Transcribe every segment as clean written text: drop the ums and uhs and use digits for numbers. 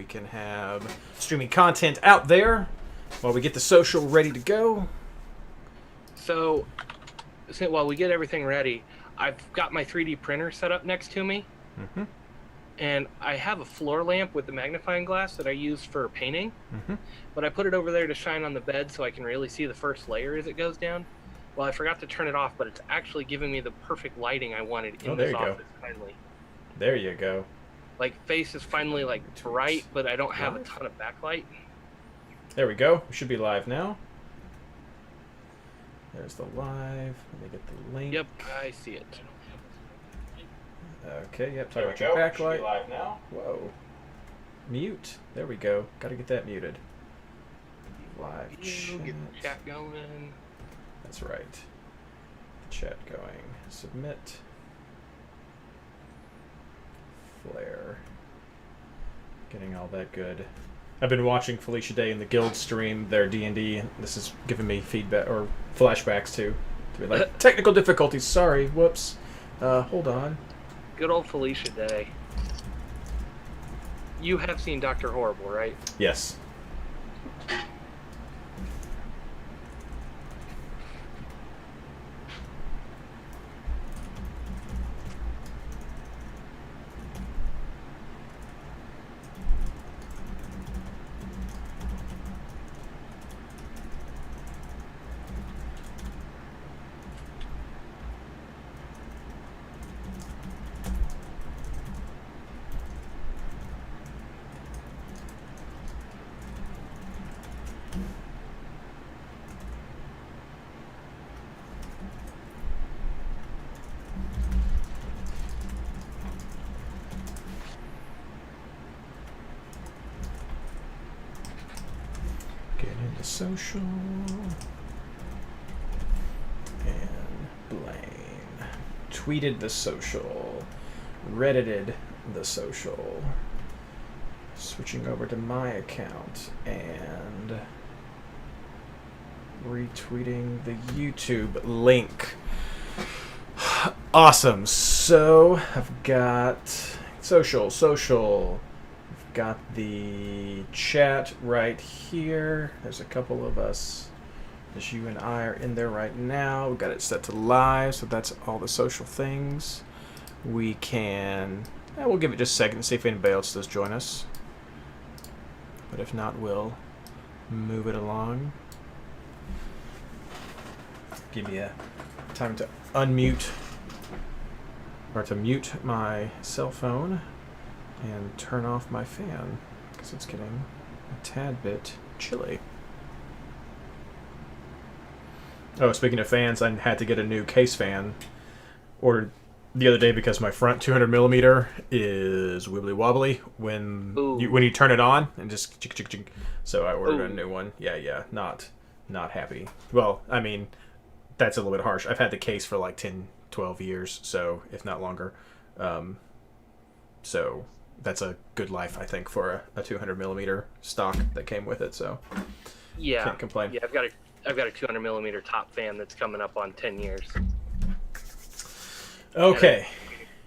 We can have streaming content out there while we get the social ready to go. So while we get everything ready, I've got my 3D printer set up next to me. Mm-hmm. And I have a floor lamp with the magnifying glass that I use for painting. Mm-hmm. But I put it over there to shine on the bed so I can really see the first layer as it goes down. Well, I forgot to turn it off, but it's actually giving me the perfect lighting I wanted in this office finally. There you go. Like, face is finally, like, bright, but I don't have a ton of backlight. There we go. We should be live now. There's the live. Let me get the link. Yep, I see it. Okay, yep. Talk about your backlight. Live now. Whoa. Mute. There we go. Got to get that muted. Live chat. Get the chat going. That's right. Chat going. Submit. Flare. Getting all that good. I've been watching Felicia Day and the Guild stream their D&D. This is giving me feedback or flashbacks to be like technical difficulties. Sorry, whoops. Hold on. Good old Felicia Day. You have seen Dr. Horrible, right? Yes. Social and Blaine tweeted the social, reddited the social, switching over to my account and retweeting the YouTube link. Awesome. So I've got social. Got the chat right here. There's a couple of us. As you and I are in there right now. We've got it set to live, so that's all the social things. We can... we'll give it just a second to see if anybody else does join us. But if not, we'll move it along. Give me a time to unmute, or to mute my cell phone. And turn off my fan, because it's getting a tad bit chilly. Oh, speaking of fans, I had to get a new case fan ordered the other day because my front 200mm is wibbly wobbly when you turn it on and just chick chick chick. So I ordered a new one. Yeah, not happy. Well, I mean, that's a little bit harsh. I've had the case for like 10, 12 years, so if not longer. So that's a good life, I think, for a 200mm stock that came with it. So yeah, can't complain. Yeah, I've got a 200mm top fan that's coming up on 10 years. Okay.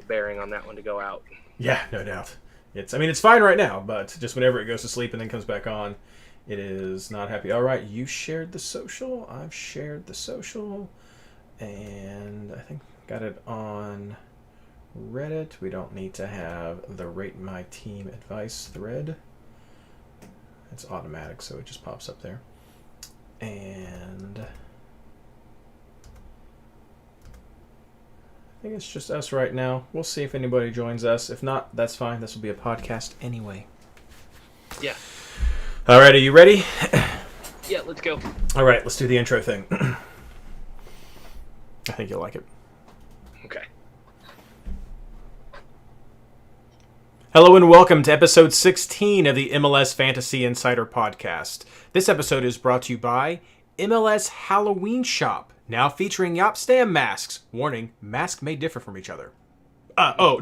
Bearing on that one to go out. Yeah, no doubt. It's fine right now, but just whenever it goes to sleep and then comes back on, it is not happy. All right, you shared the social. I've shared the social, and I think got it on Reddit. We don't need to have the Rate My Team advice thread. It's automatic, so it just pops up there. And I think it's just us right now. We'll see if anybody joins us. If not, that's fine. This will be a podcast anyway. Yeah. All right, are you ready? Yeah, let's go. All right, let's do the intro thing. I think you'll like it. Okay. Hello and welcome to episode 16 of the MLS Fantasy Insider Podcast. This episode is brought to you by MLS Halloween Shop, now featuring Yopstam masks. Warning, masks may differ from each other. Brought to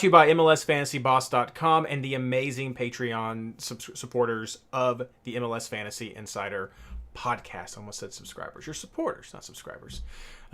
you by MLSFantasyBoss.com and the amazing Patreon supporters of the MLS Fantasy Insider Podcast. I almost said subscribers. You're supporters, not subscribers.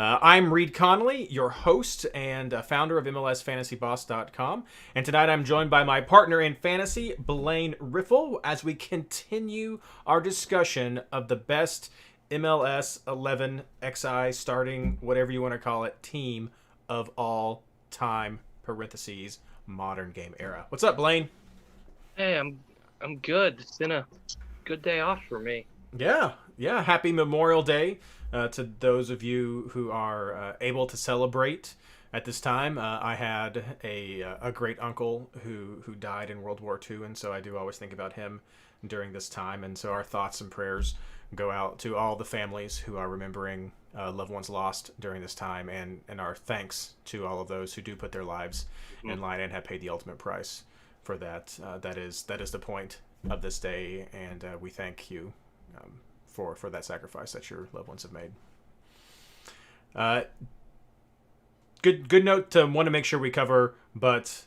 I'm Reed Connolly, your host and founder of MLSFantasyBoss.com. And tonight I'm joined by my partner in fantasy, Blaine Riffle, as we continue our discussion of the best MLS 11 XI starting, whatever you want to call it, team of all time, parentheses, modern game era. What's up, Blaine? Hey, I'm good. It's been a good day off for me. Yeah. Happy Memorial Day to those of you who are able to celebrate at this time. I had a great uncle who died in World War II, and so I do always think about him during this time. And so our thoughts and prayers go out to all the families who are remembering loved ones lost during this time, and our thanks to all of those who do put their lives in line and have paid the ultimate price for that. That is the point of this day, and we thank you for that sacrifice that your loved ones have made. Good note to want to make sure we cover, but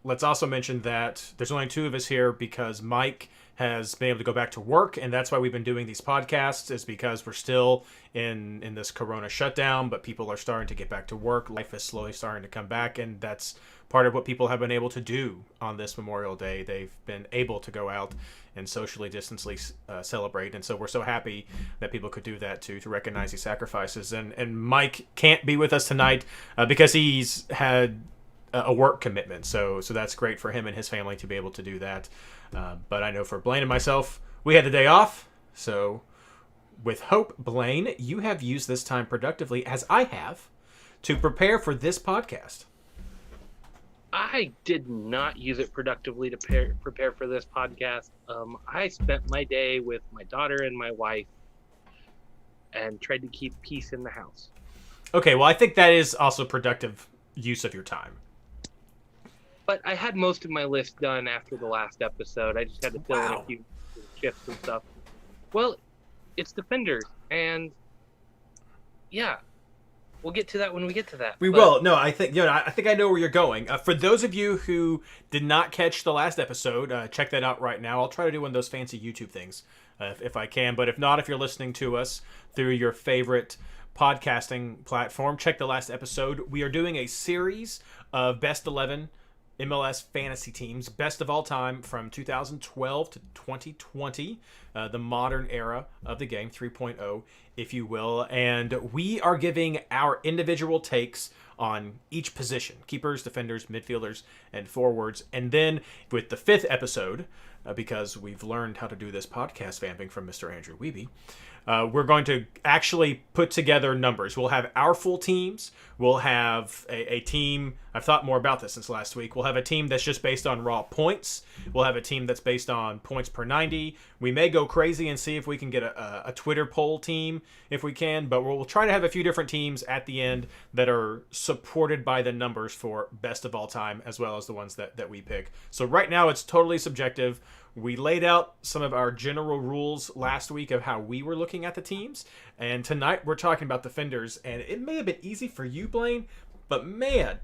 let's also mention that there's only two of us here because Mike has been able to go back to work, and that's why we've been doing these podcasts, is because we're still in this corona shutdown, but people are starting to get back to work. Life is slowly starting to come back, and that's part of what people have been able to do on this Memorial Day. They've been able to go out and socially distantly celebrate, and so we're so happy that people could do that to recognize these sacrifices. And Mike can't be with us tonight because he's had a work commitment, so that's great for him and his family to be able to do that. But I know for Blaine and myself, we had the day off, so with hope, Blaine, you have used this time productively, as I have, to prepare for this podcast. I did not use it productively to prepare for this podcast. I spent my day with my daughter and my wife and tried to keep peace in the house. Okay, well, I think that is also productive use of your time. But I had most of my list done after the last episode. I just had to fill in a few shifts and stuff. Well, it's Defenders, and yeah, we'll get to that when we get to that. We will. No, I think I know where you're going. For those of you who did not catch the last episode, check that out right now. I'll try to do one of those fancy YouTube things if I can. But if not, if you're listening to us through your favorite podcasting platform, check the last episode. We are doing a series of Best 11 MLS fantasy teams, best of all time from 2012 to 2020, the modern era of the game, 3.0, if you will. And we are giving our individual takes on each position: keepers, defenders, midfielders, and forwards. And then with the fifth episode, because we've learned how to do this podcast vamping from Mr. Andrew Wiebe, we're going to actually put together numbers. We'll have our full teams. We'll have a team. I've thought more about this since last week. We'll have a team that's just based on raw points. We'll have a team that's based on points per 90. We may go crazy and see if we can get a Twitter poll team if we can, but we'll try to have a few different teams at the end that are supported by the numbers for best of all time, as well as the ones that we pick. So right now it's totally subjective. We laid out some of our general rules last week of how we were looking at the teams, and tonight we're talking about defenders. And it may have been easy for you, Blaine, but man,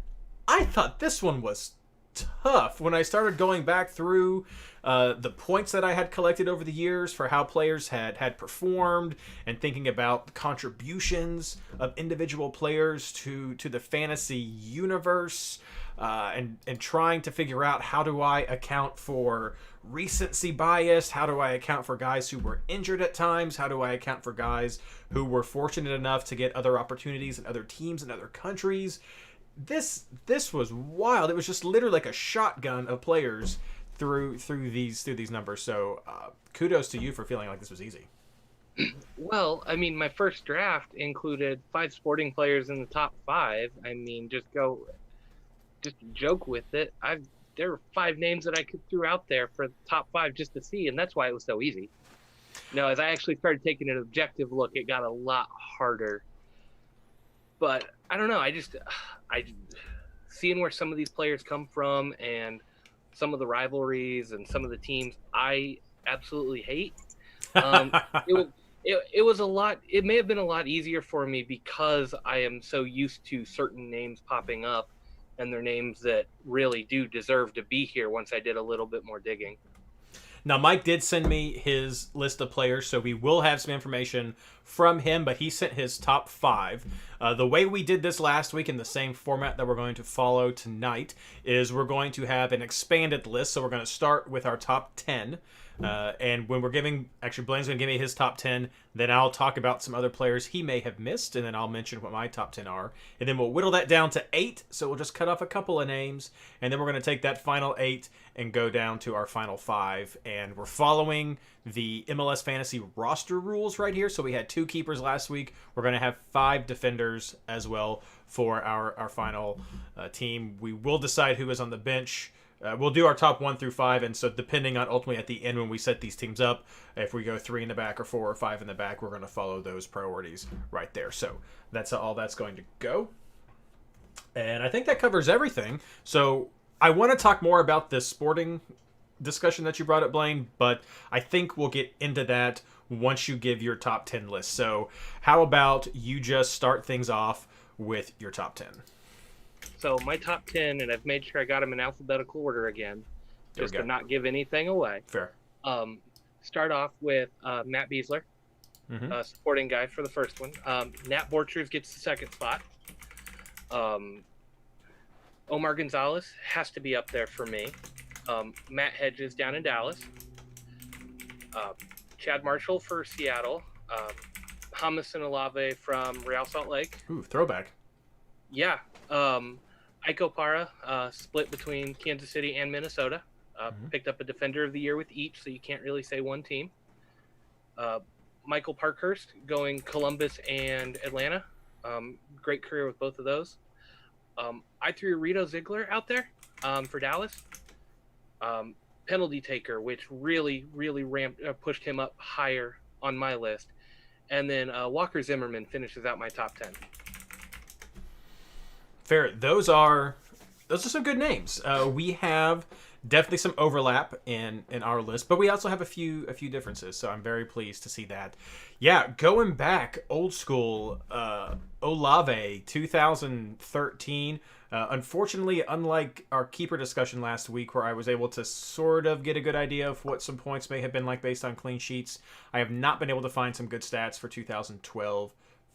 I thought this one was tough when I started going back through the points that I had collected over the years for how players had performed, and thinking about the contributions of individual players to the fantasy universe, and trying to figure out, how do I account for recency bias? How do I account for guys who were injured at times? How do I account for guys who were fortunate enough to get other opportunities in other teams in other countries? This was wild. It was just literally like a shotgun of players through these numbers. So kudos to you for feeling like this was easy. Well, I mean, my first draft included 5 sporting players in the top 5. I mean, just joke with it. There were 5 names that I could throw out there for the top 5 just to see, and that's why it was so easy. No, as I actually started taking an objective look, it got a lot harder. But I don't know. I seeing where some of these players come from and some of the rivalries and some of the teams I absolutely hate. It was a lot. It may have been a lot easier for me because I am so used to certain names popping up, and they're names that really do deserve to be here once I did a little bit more digging. Now, Mike did send me his list of players, so we will have some information from him, but he sent his top 5. The way we did this last week in the same format that we're going to follow tonight is we're going to have an expanded list. So we're going to start with our top 10. And when we're giving, actually Blaine's going to give me his top 10, then I'll talk about some other players he may have missed, and then I'll mention what my top 10 are. And then we'll whittle that down to 8, so we'll just cut off a couple of names, and then we're going to take that final 8 and go down to our final 5. And we're following the MLS Fantasy roster rules right here. So we had 2 keepers last week. We're going to have 5 defenders as well for our final team. We will decide who is on the bench. We'll do our top 1 through 5, and so depending on ultimately at the end when we set these teams up, if we go 3 in the back or 4 or 5 in the back, we're going to follow those priorities right there. So that's how all that's going to go. And I think that covers everything. So I want to talk more about this sporting discussion that you brought up, Blaine, but I think we'll get into that once you give your top 10 list. So how about you just start things off with your top 10? So my top 10, and I've made sure I got them in alphabetical order again, just to not give anything away. Fair. Start off with Matt Besler, supporting guy for the first one. Nat Borchers gets the second spot. Omar Gonzales has to be up there for me. Matt Hedges down in Dallas. Chad Marshall for Seattle. Hummus and Olave from Real Salt Lake. Ooh, throwback. Yeah. Iko Para split between Kansas City and Minnesota. Picked up a Defender of the Year with each, so you can't really say one team. Michael Parkhurst going Columbus and Atlanta. Great career with both of those. I threw Rito Ziggler out there for Dallas. Penalty taker, which really pushed him up higher on my list. And then Walker Zimmerman finishes out my top 10. Fair. Those are some good names. We have definitely some overlap in our list, but we also have a few differences. So I'm very pleased to see that. Yeah, going back old school, Olave 2013. Unfortunately, unlike our keeper discussion last week, where I was able to sort of get a good idea of what some points may have been like based on clean sheets, I have not been able to find some good stats for 2012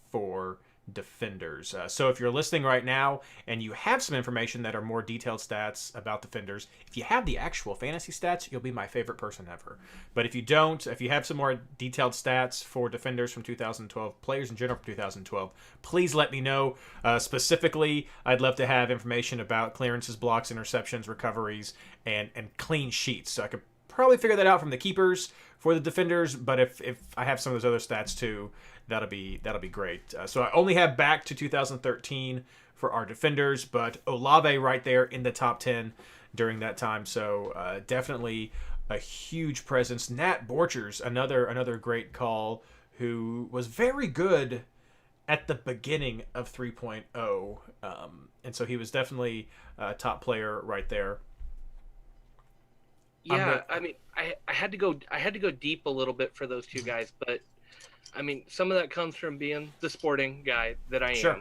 for defenders. So if you're listening right now and you have some information that are more detailed stats about defenders, if you have the actual fantasy stats, you'll be my favorite person ever. But if you don't, if you have some more detailed stats for defenders from 2012, players in general from 2012, please let me know. Specifically, I'd love to have information about clearances, blocks, interceptions, recoveries, and clean sheets. So I could probably figure that out from the keepers for the defenders, but if I have some of those other stats too, that'll be great. So I only have back to 2013 for our defenders, but Olave right there in the top 10 during that time. So definitely a huge presence. Nat Borchers, another great call, who was very good at the beginning of 3.0, and so he was definitely a top player right there. Yeah, I mean, I had to go deep a little bit for those two guys, but I mean, some of that comes from being the sporting guy that I am. Sure.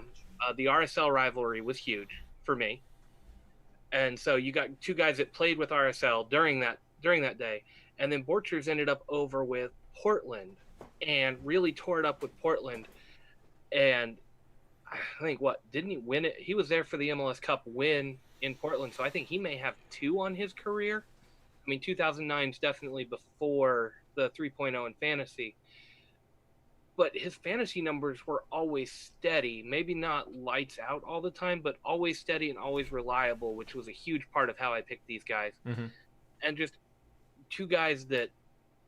The RSL rivalry was huge for me, and so you got two guys that played with RSL during that day, and then Borchers ended up over with Portland, and really tore it up with Portland, and I think didn't he win it? He was there for the MLS Cup win in Portland, so I think he may have 2 on his career. I mean, 2009 is definitely before the 3.0 in fantasy. But his fantasy numbers were always steady. Maybe not lights out all the time, but always steady and always reliable, which was a huge part of how I picked these guys. Mm-hmm. And just two guys that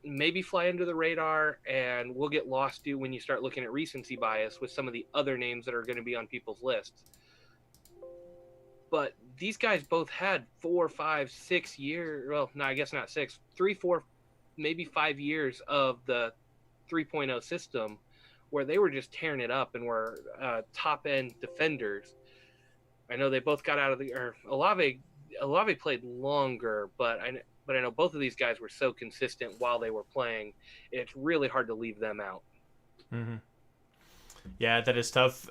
maybe fly under the radar and will get lost when you start looking at recency bias with some of the other names that are going to be on people's lists. But these guys both had 4, 5, 6 years. Well, no, I guess not 6, 3, 4, maybe 5 years of the 3.0 system where they were just tearing it up and were top end defenders. I know they both got out of Olave played longer, but I know both of these guys were so consistent while they were playing. It's really hard to leave them out. Mm-hmm. Yeah, that is tough.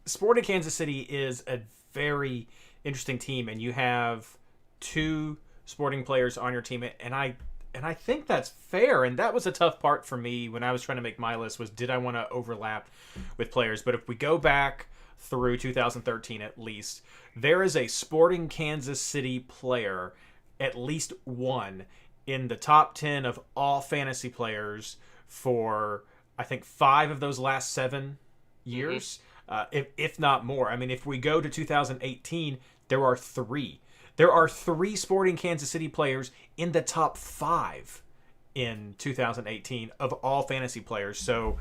Sporting Kansas City is a very interesting team, and you have 2 Sporting players on your team, and I And I think that's fair. And that was a tough part for me when I was trying to make my list was, did I want to overlap with players? But if we go back through 2013 at least, there is a Sporting Kansas City player, at least one, in the top 10 of all fantasy players for, I think, 5 of those last 7 years, if not more. I mean, if we go to 2018, there are 3. There are 3 Sporting Kansas City players in the top 5 in 2018 of all fantasy players. So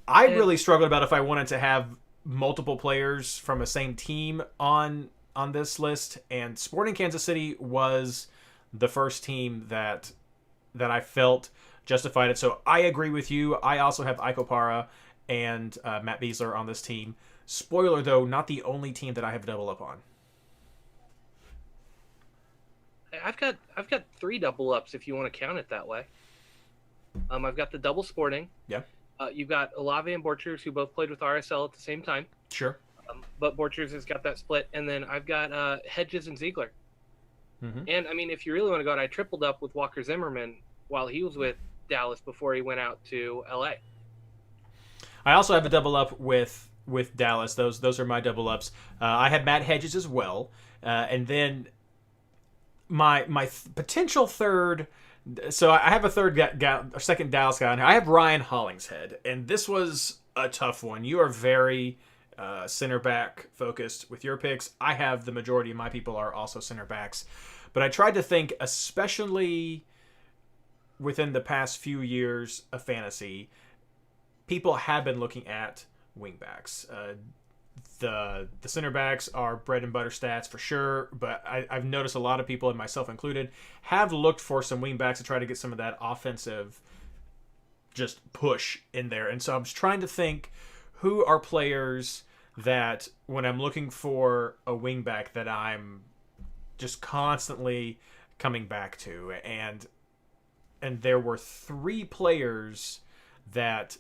I really struggled about if I wanted to have multiple players from a same team on this list. And Sporting Kansas City was the first team that I felt justified it. So I agree with you. I also have Ike Opara and Matt Besler on this team. Spoiler, though, not the only team that I have double up on. I've got 3 double ups if you want to count it that way. I've got the double Sporting. Yeah. You've got Olave and Borchers, who both played with RSL at the same time. Sure. But Borchers has got that split, and then I've got Hedges and Ziegler. Mm-hmm. And I mean, if you really want to go, I tripled up with Walker Zimmerman while he was with Dallas before he went out to LA. I also have a double up with Dallas. Those are my double ups. I have Matt Hedges as well, and then my potential third. So I have a second Dallas guy on here. I have Ryan Hollingshead, and this was a tough one. You are very center back focused with your picks. I have the majority of my people are also center backs, but I tried to think, especially within the past few years of fantasy, people have been looking at wingbacks. The center backs are bread and butter stats for sure, but I've noticed a lot of people, and myself included, have looked for some wingbacks to try to get some of that offensive just push in there. And so I was trying to think, who are players that when I'm looking for a wingback that I'm just constantly coming back to, and there were 3 players that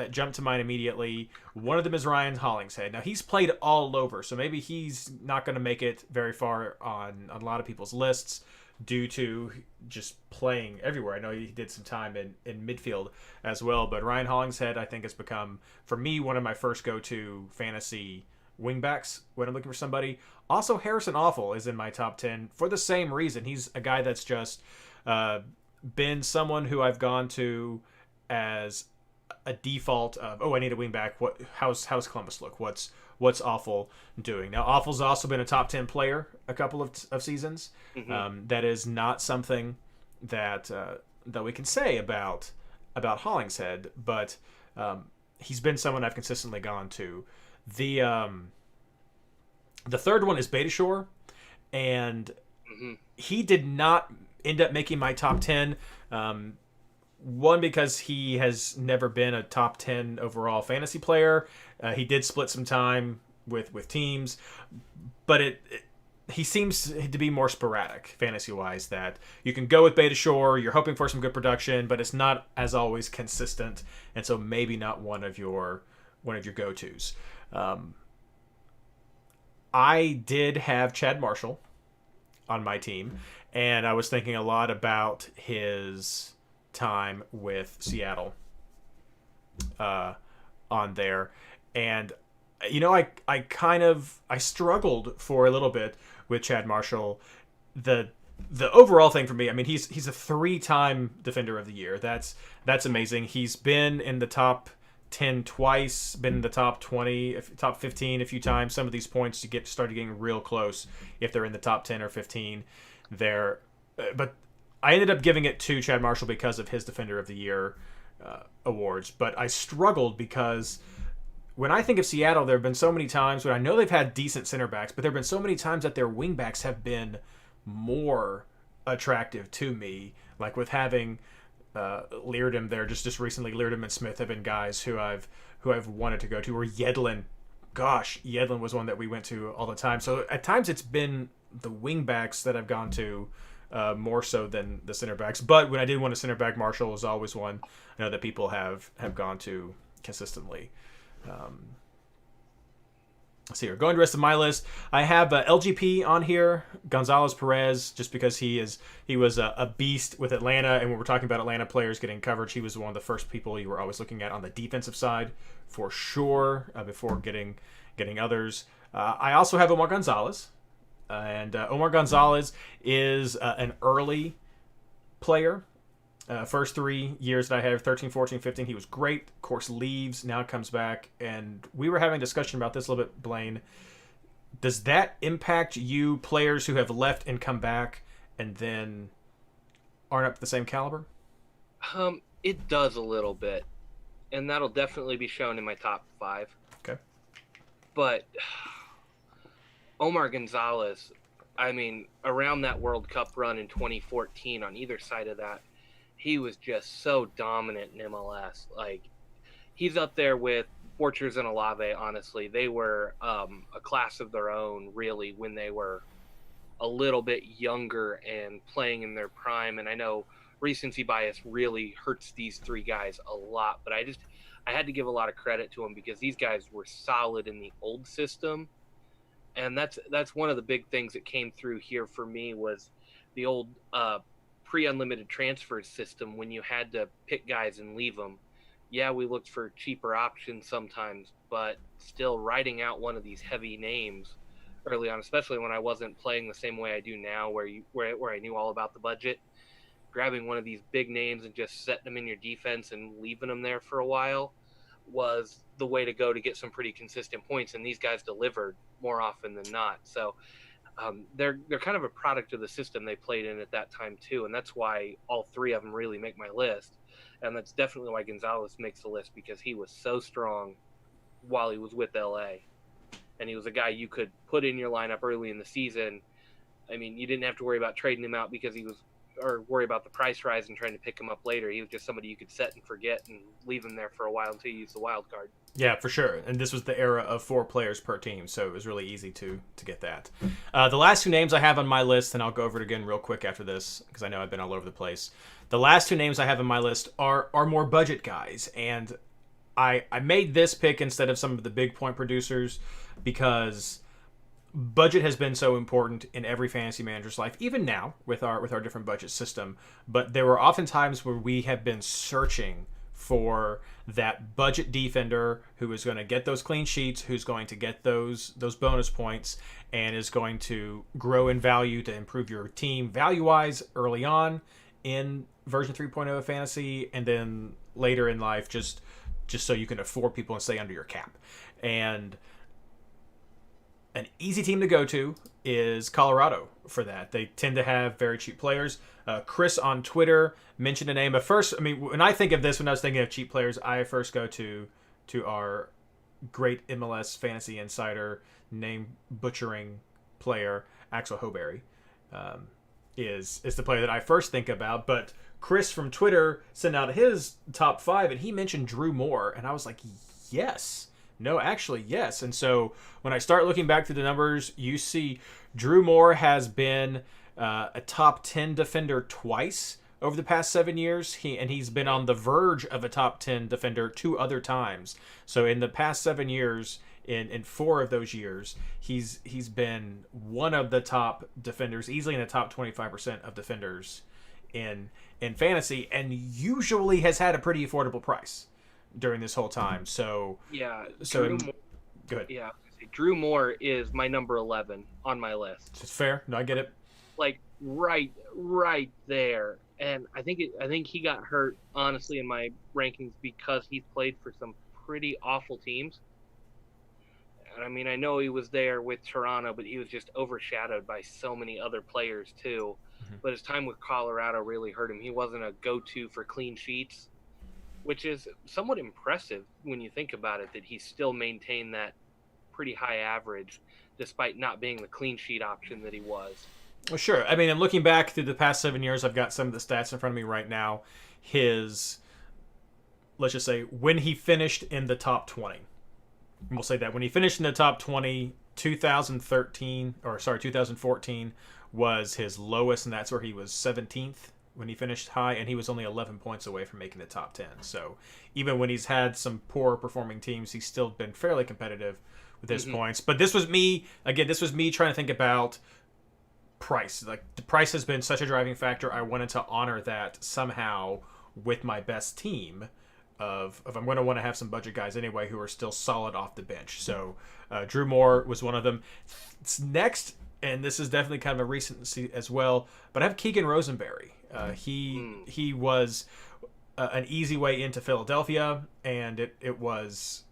jumped to mind immediately. One of them is Ryan Hollingshead. Now, he's played all over, so maybe he's not going to make it very far on a lot of people's lists due to just playing everywhere. I know he did some time in midfield as well, but Ryan Hollingshead, I think, has become, for me, one of my first go-to fantasy wingbacks when I'm looking for somebody. Also, Harrison Awful is in my top 10 for the same reason. He's a guy that's just been someone who I've gone to as a default of, I need a wingback. How's Columbus look? What's Awful doing? Now, Awful's also been a top 10 player a couple of seasons. Mm-hmm. That is not something that we can say about Hollingshead, but he's been someone I've consistently gone to. The third one is Betashore, and he did not end up making my top 10. One, because he has never been a top 10 overall fantasy player. He did split some time with teams, but he seems to be more sporadic fantasy-wise, that you can go with Betashore, you're hoping for some good production, but it's not as always consistent, and so maybe not one of your go-tos. I did have Chad Marshall on my team, and I was thinking a lot about his time with Seattle on there, and I struggled for a little bit with Chad Marshall. The overall thing for me, I mean, he's a 3-time Defender of the Year. That's amazing. He's been in the top 10 twice, been in the top 20, top 15 a few times. Some of these points started getting real close if they're in the top 10 or 15 there, but I ended up giving it to Chad Marshall because of his Defender of the Year awards. But I struggled because when I think of Seattle, there have been so many times when I know they've had decent center backs, but there have been so many times that their wing backs have been more attractive to me. Like with having Leardom there, just recently, Leardom and Smith have been guys who I've wanted to go to. Or Yedlin, gosh, Yedlin was one that we went to all the time. So at times it's been the wing backs that I've gone to more so than the center backs. But when I did want a center back, Marshall was always one I know that people have gone to consistently. let's see here. Going to the rest of my list, I have LGP on here, Gonzales Perez, just because he was a beast with Atlanta, and when we're talking about Atlanta players getting coverage, he was one of the first people you were always looking at on the defensive side, for sure, before getting others. I also have Omar Gonzales, and Omar Gonzales is an early player. First 3 years that I had, 13, 14, 15, he was great. Of course, leaves, now comes back. And we were having a discussion about this a little bit, Blaine. Does that impact you, players who have left and come back and then aren't up to the same caliber? It does a little bit. And that'll definitely be shown in my top 5. Okay. But Omar Gonzales, I mean, around that World Cup run in 2014, on either side of that, he was just so dominant in MLS. Like, he's up there with Borchers and Olave, honestly. They were a class of their own, really, when they were a little bit younger and playing in their prime. And I know recency bias really hurts these 3 guys a lot, but I had to give a lot of credit to them because these guys were solid in the old system. And that's one of the big things that came through here for me was the old pre-unlimited transfer system when you had to pick guys and leave them. Yeah, we looked for cheaper options sometimes, but still writing out one of these heavy names early on, especially when I wasn't playing the same way I do now, where I knew all about the budget, grabbing one of these big names and just setting them in your defense and leaving them there for a while was the way to go to get some pretty consistent points. And these guys delivered more often than not. So they're kind of a product of the system they played in at that time too, and that's why all 3 of them really make my list. And that's definitely why Gonzales makes the list, because he was so strong while he was with LA, and he was a guy you could put in your lineup early in the season. I mean, you didn't have to worry about trading him out or worry about the price rise and trying to pick him up later. He was just somebody you could set and forget and leave him there for a while until you use the wild card. Yeah, for sure. And this was the era of 4 players per team, so it was really easy to get that. The last 2 names I have on my list, and I'll go over it again real quick after this, because I know I've been all over the place. The last 2 names I have on my list are more budget guys, and I made this pick instead of some of the big point producers because budget has been so important in every fantasy manager's life, even now with our different budget system. But there were often times where we have been searching for that budget defender who is going to get those clean sheets, who's going to get those bonus points, and is going to grow in value to improve your team value-wise early on in version 3.0 of fantasy, and then later in life just so you can afford people and stay under your cap. And an easy team to go to is Colorado for that. They tend to have very cheap players. Chris on Twitter mentioned a name. But first, I mean, when I think of this, when I was thinking of cheap players, I first go to our great MLS fantasy insider, name butchering player, Axel Hoberry, is the player that I first think about. But Chris from Twitter sent out his top 5, and he mentioned Drew Moore, and I was like, yes. No, actually, yes. And so when I start looking back through the numbers, you see Drew Moore has been a top 10 defender twice over the past 7 years. He's been on the verge of a top 10 defender 2 other times. So in the past 7 years, in 4 of those years, he's been one of the top defenders, easily in the top 25% of defenders in fantasy, and usually has had a pretty affordable price during this whole time. So yeah, go ahead. Yeah, Drew Moore is my number 11 on my list. It's fair. No, I get it. Like right there. And I think he got hurt, honestly, in my rankings because he's played for some pretty awful teams. And I mean, I know he was there with Toronto, but he was just overshadowed by so many other players too. Mm-hmm. But his time with Colorado really hurt him. He wasn't a go-to for clean sheets, which is somewhat impressive when you think about it, that he still maintained that pretty high average despite not being the clean sheet option that he was. Well, sure. I mean, and looking back through the past 7 years, I've got some of the stats in front of me right now. Let's just say, when he finished in the top 20. We'll say that. When he finished in the top 20, 2014 was his lowest, and that's where he was 17th when he finished high, and he was only 11 points away from making the top 10. So even when he's had some poor performing teams, he's still been fairly competitive this points. But this was me trying to think about price. Like, the price has been such a driving factor. I wanted to honor that somehow with my best team of I'm going to want to have some budget guys anyway who are still solid off the bench. So Drew Moore was one of them. Next, and this is definitely kind of a recency as well, but I have Keegan Rosenberry. He was an easy way into Philadelphia, and it was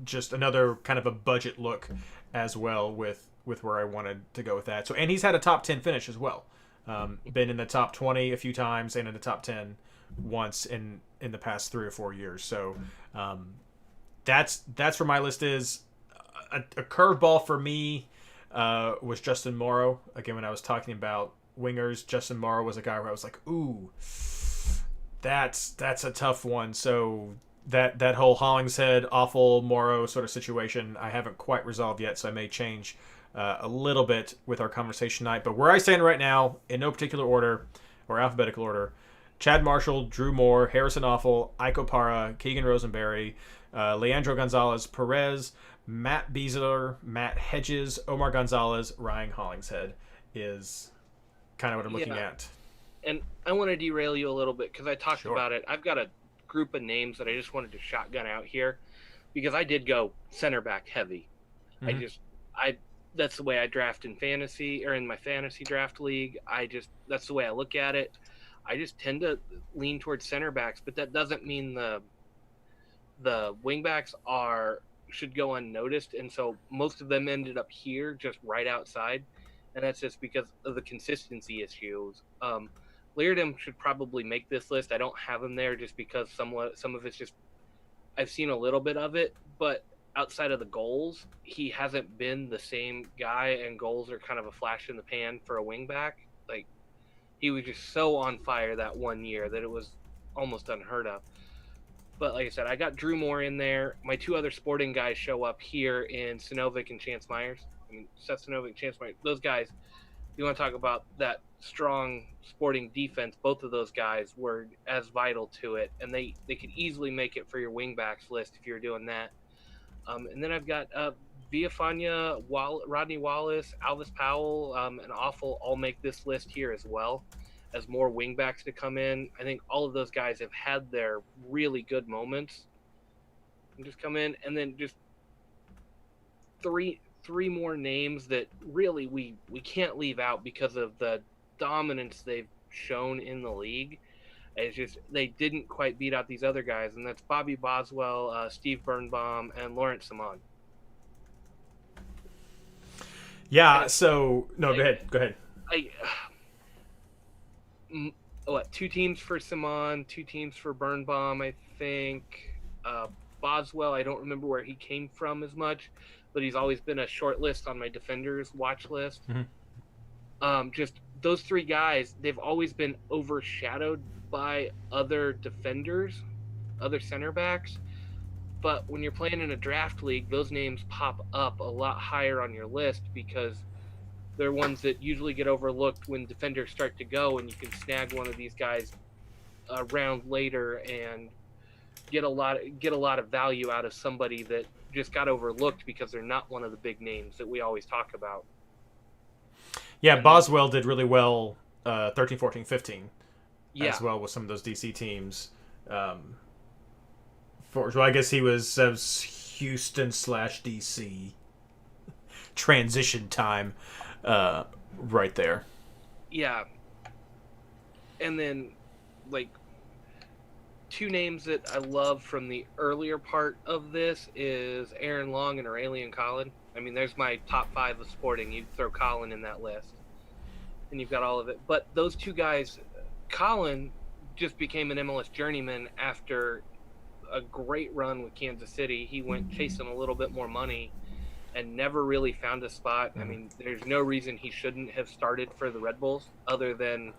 just another kind of a budget look as well with where I wanted to go with that. So, and he's had a top 10 finish as well. Been in the top 20 a few times and in the top 10 once in the past 3 or 4 years. So that's where my list is. A curveball for me was Justin Morrow. Again, when I was talking about wingers, Justin Morrow was a guy where I was like, ooh, that's a tough one. So that whole Hollingshead, awful Morrow sort of situation, I haven't quite resolved yet, so I may change a little bit with our conversation tonight. But where I stand right now, in no particular order or alphabetical order, Chad Marshall, Drew Moore, Harrison Offal, Ike Opara, Keegan Rosenberry, Leandro Gonzales Perez, Matt Besler, Matt Hedges, Omar Gonzales, Ryan Hollingshead is kind of what I'm looking at. And I want to derail you a little bit because I talked about it. I've got a group of names that I just wanted to shotgun out here because I did go center back heavy. That's the way I draft in fantasy or in my fantasy draft league. That's the way I look at it. I just tend to lean towards center backs, but that doesn't mean the wing backs should go unnoticed. And so most of them ended up here, just right outside. And that's just because of the consistency issues. Leardom should probably make this list. I don't have him there just because some of it's just, I've seen a little bit of it, but outside of the goals, he hasn't been the same guy, and goals are kind of a flash in the pan for a wing back. Like, he was just so on fire that one year that it was almost unheard of. But like I said, I got Drew Moore in there. My two other Sporting guys show up here in Sinovic and Chance Myers. I mean, Seth Sinovic, Chance Myers, those guys, you want to talk about that strong Sporting defense, both of those guys were as vital to it, and they could easily make it for your wingbacks list if you're doing that. And then I've got Villafaña, Rodney Wallace, Alvis Powell, and Offal all make this list here as well as more wingbacks to come in. I think all of those guys have had their really good moments and just come in. And then just three more names that really we can't leave out because of the dominance they've shown in the league. It's just they didn't quite beat out these other guys, and that's Bobby Boswell, Steve Birnbaum, and Lawrence Simon. Yeah. So no, go ahead. Two teams for Simon, 2 teams for Birnbaum, I think. Boswell, I don't remember where he came from as much, but he's always been a short list on my defenders watch list. Mm-hmm. Just those 3 guys, they've always been overshadowed by other defenders, other center backs. But when you're playing in a draft league, those names pop up a lot higher on your list because they're ones that usually get overlooked when defenders start to go, and you can snag one of these guys a round later and get a lot of value out of somebody that just got overlooked because they're not one of the big names that we always talk about. Yeah, Boswell did really well 13, 14, 15 as well with some of those DC teams. I guess he was Houston / DC transition time right there. Yeah. And then, 2 names that I love from the earlier part of this is Aaron Long and Aurelian Collin. I mean, there's my top 5 of Sporting. You throw Collin in that list, and you've got all of it. But those 2 guys, Collin just became an MLS journeyman after a great run with Kansas City. He went chasing a little bit more money and never really found a spot. I mean, there's no reason he shouldn't have started for the Red Bulls other than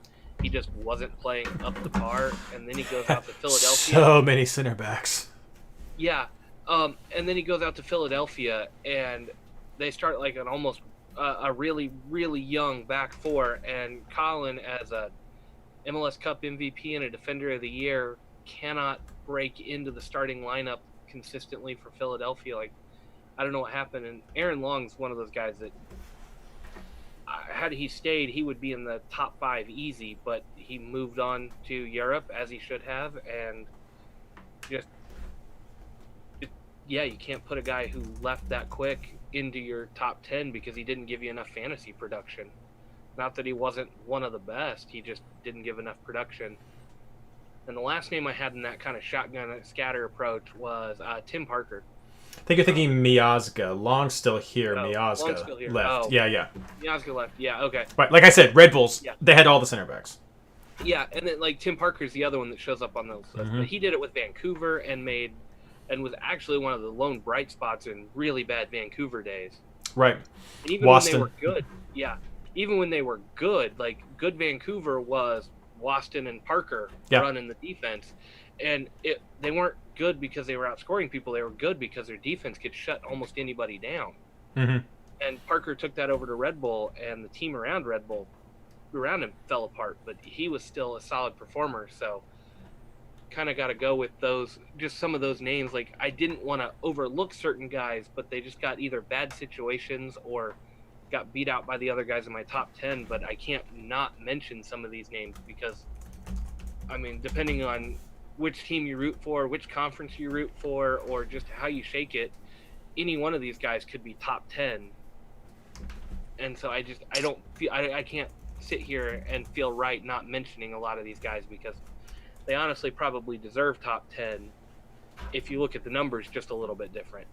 he just wasn't playing up to par. And then he goes out to Philadelphia. So many center backs. Yeah. And then he goes out to Philadelphia, and they start like an almost a really, really young back 4. And Collin, as a MLS Cup MVP and a Defender of the Year, cannot break into the starting lineup consistently for Philadelphia. I don't know what happened. And Aaron Long's one of those guys that, had he stayed, he would be in the top 5 easy, but he moved on to Europe as he should have, and just, yeah, you can't put a guy who left that quick into your top 10 because he didn't give you enough fantasy production. Not that he wasn't one of the best, he just didn't give enough production. And the last name I had in that kind of shotgun scatter approach was Tim Parker. I think you're thinking Miazga. Long's still here. Long's Miazga still here. left. Oh. Yeah. Miazga left. Yeah, okay. Right, like I said, Red Bulls, they had all the center backs. Yeah, and then like Tim Parker's the other one that shows up on those lists. But he did it with Vancouver and was actually one of the lone bright spots in really bad Vancouver days. Right. And even when they were good, even when they were good, like good Vancouver was Waston and Parker running the defense. And they weren't good because they were outscoring people. They were good because their defense could shut almost anybody down. Mm-hmm. And Parker took that over to Red Bull, and the team around him fell apart. But he was still a solid performer, so kind of got to go with those. Just some of those names. Like, I didn't want to overlook certain guys, but they just got either bad situations or got beat out by the other guys in my top 10. But I can't not mention some of these names because, I mean, depending on which team you root for, which conference you root for, or just how you shake it, any one of these guys could be top 10. And so I can't sit here and feel right not mentioning a lot of these guys because they honestly probably deserve top 10 if you look at the numbers just a little bit different.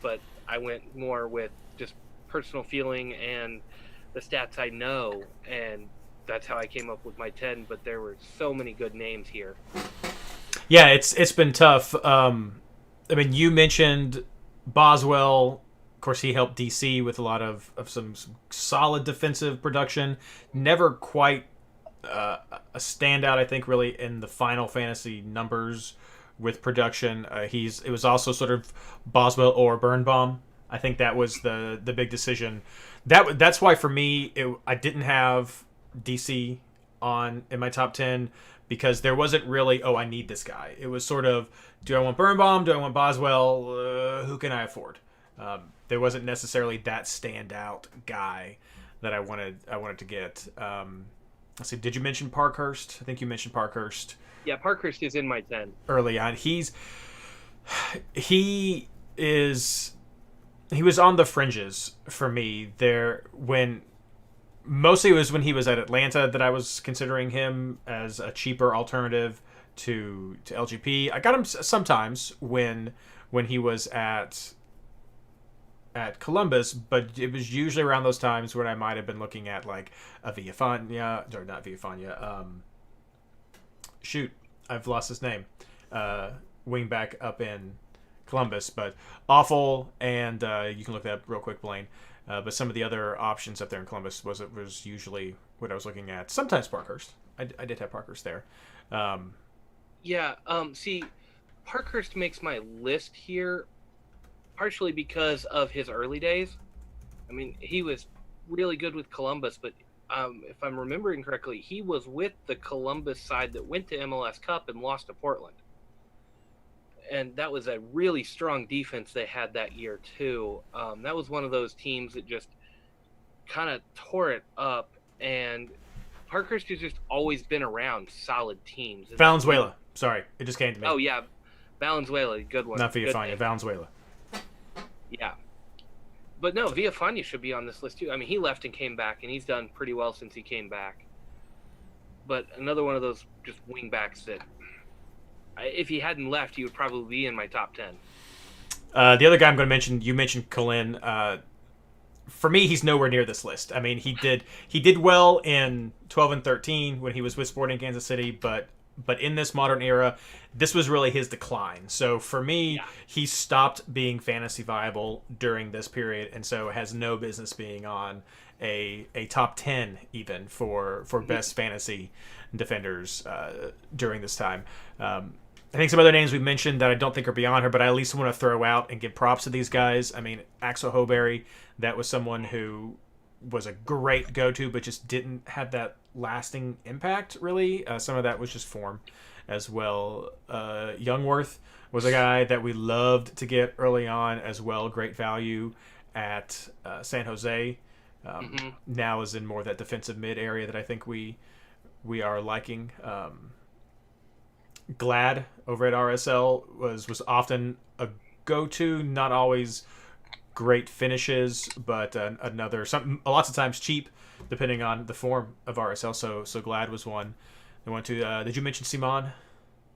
But I went more with just personal feeling and the stats I know, and that's how I came up with my 10, but there were so many good names here. Yeah, it's been tough. I mean, you mentioned Boswell. Of course, he helped DC with a lot of some solid defensive production. Never quite a standout, I think, really in the Final Fantasy numbers with production. It was also sort of Boswell or Birnbaum. I think that was the big decision. That's why for me, I didn't have DC in my top 10 because there wasn't really, I need this guy. It was sort of, do I want Birnbaum? Do I want Boswell? Who can I afford? There wasn't necessarily that standout guy that I wanted to get. Let's see, did you mention Parkhurst? I think you mentioned Parkhurst. Yeah, Parkhurst is in my 10. Early on. He was on the fringes for me there mostly it was when he was at Atlanta that I was considering him as a cheaper alternative to LGP. I got him sometimes when he was at Columbus, but it was usually around those times when I might have been looking at like a Villafania, or not Villafania. Shoot, I've lost his name. Wingback up in Columbus, but awful, and you can look that up real quick, Blaine. But some of the other options up there in Columbus was usually what I was looking at. Sometimes Parkhurst. I did have Parkhurst there. See, Parkhurst makes my list here partially because of his early days. I mean, he was really good with Columbus, but if I'm remembering correctly, he was with the Columbus side that went to MLS Cup and lost to Portland. And that was a really strong defense they had that year, too. That was one of those teams that just kind of tore it up. And Parkhurst has just always been around solid teams. Valenzuela. Sorry, it just came to me. Oh, yeah. Valenzuela, good one. Not Villafania, Valenzuela. Yeah. But no, Villafania should be on this list, too. I mean, he left and came back, and he's done pretty well since he came back. But another one of those just wingbacks that, if he hadn't left, he would probably be in my top 10. The other guy I'm going to mention, you mentioned Colin. For me, he's nowhere near this list. I mean, he did well in 12 and 13 when he was with Sporting Kansas City, but in this modern era, this was really his decline. So for me, he stopped being fantasy viable during this period, and so has no business being on a top 10 even for best fantasy defenders during this time. I think some other names we mentioned that I don't think are beyond her, but I at least want to throw out and give props to these guys. I mean, Axel Hoberry, that was someone who was a great go-to, but just didn't have that lasting impact. Really, some of that was just form, as well. Youngworth was a guy that we loved to get early on as well. Great value at San Jose. Now is in more that defensive mid area that I think we are liking. Glad over at RSL was often a go-to, not always great finishes, but another something lots of times cheap, depending on the form of RSL. So Glad was one. I went to. Did you mention Simon?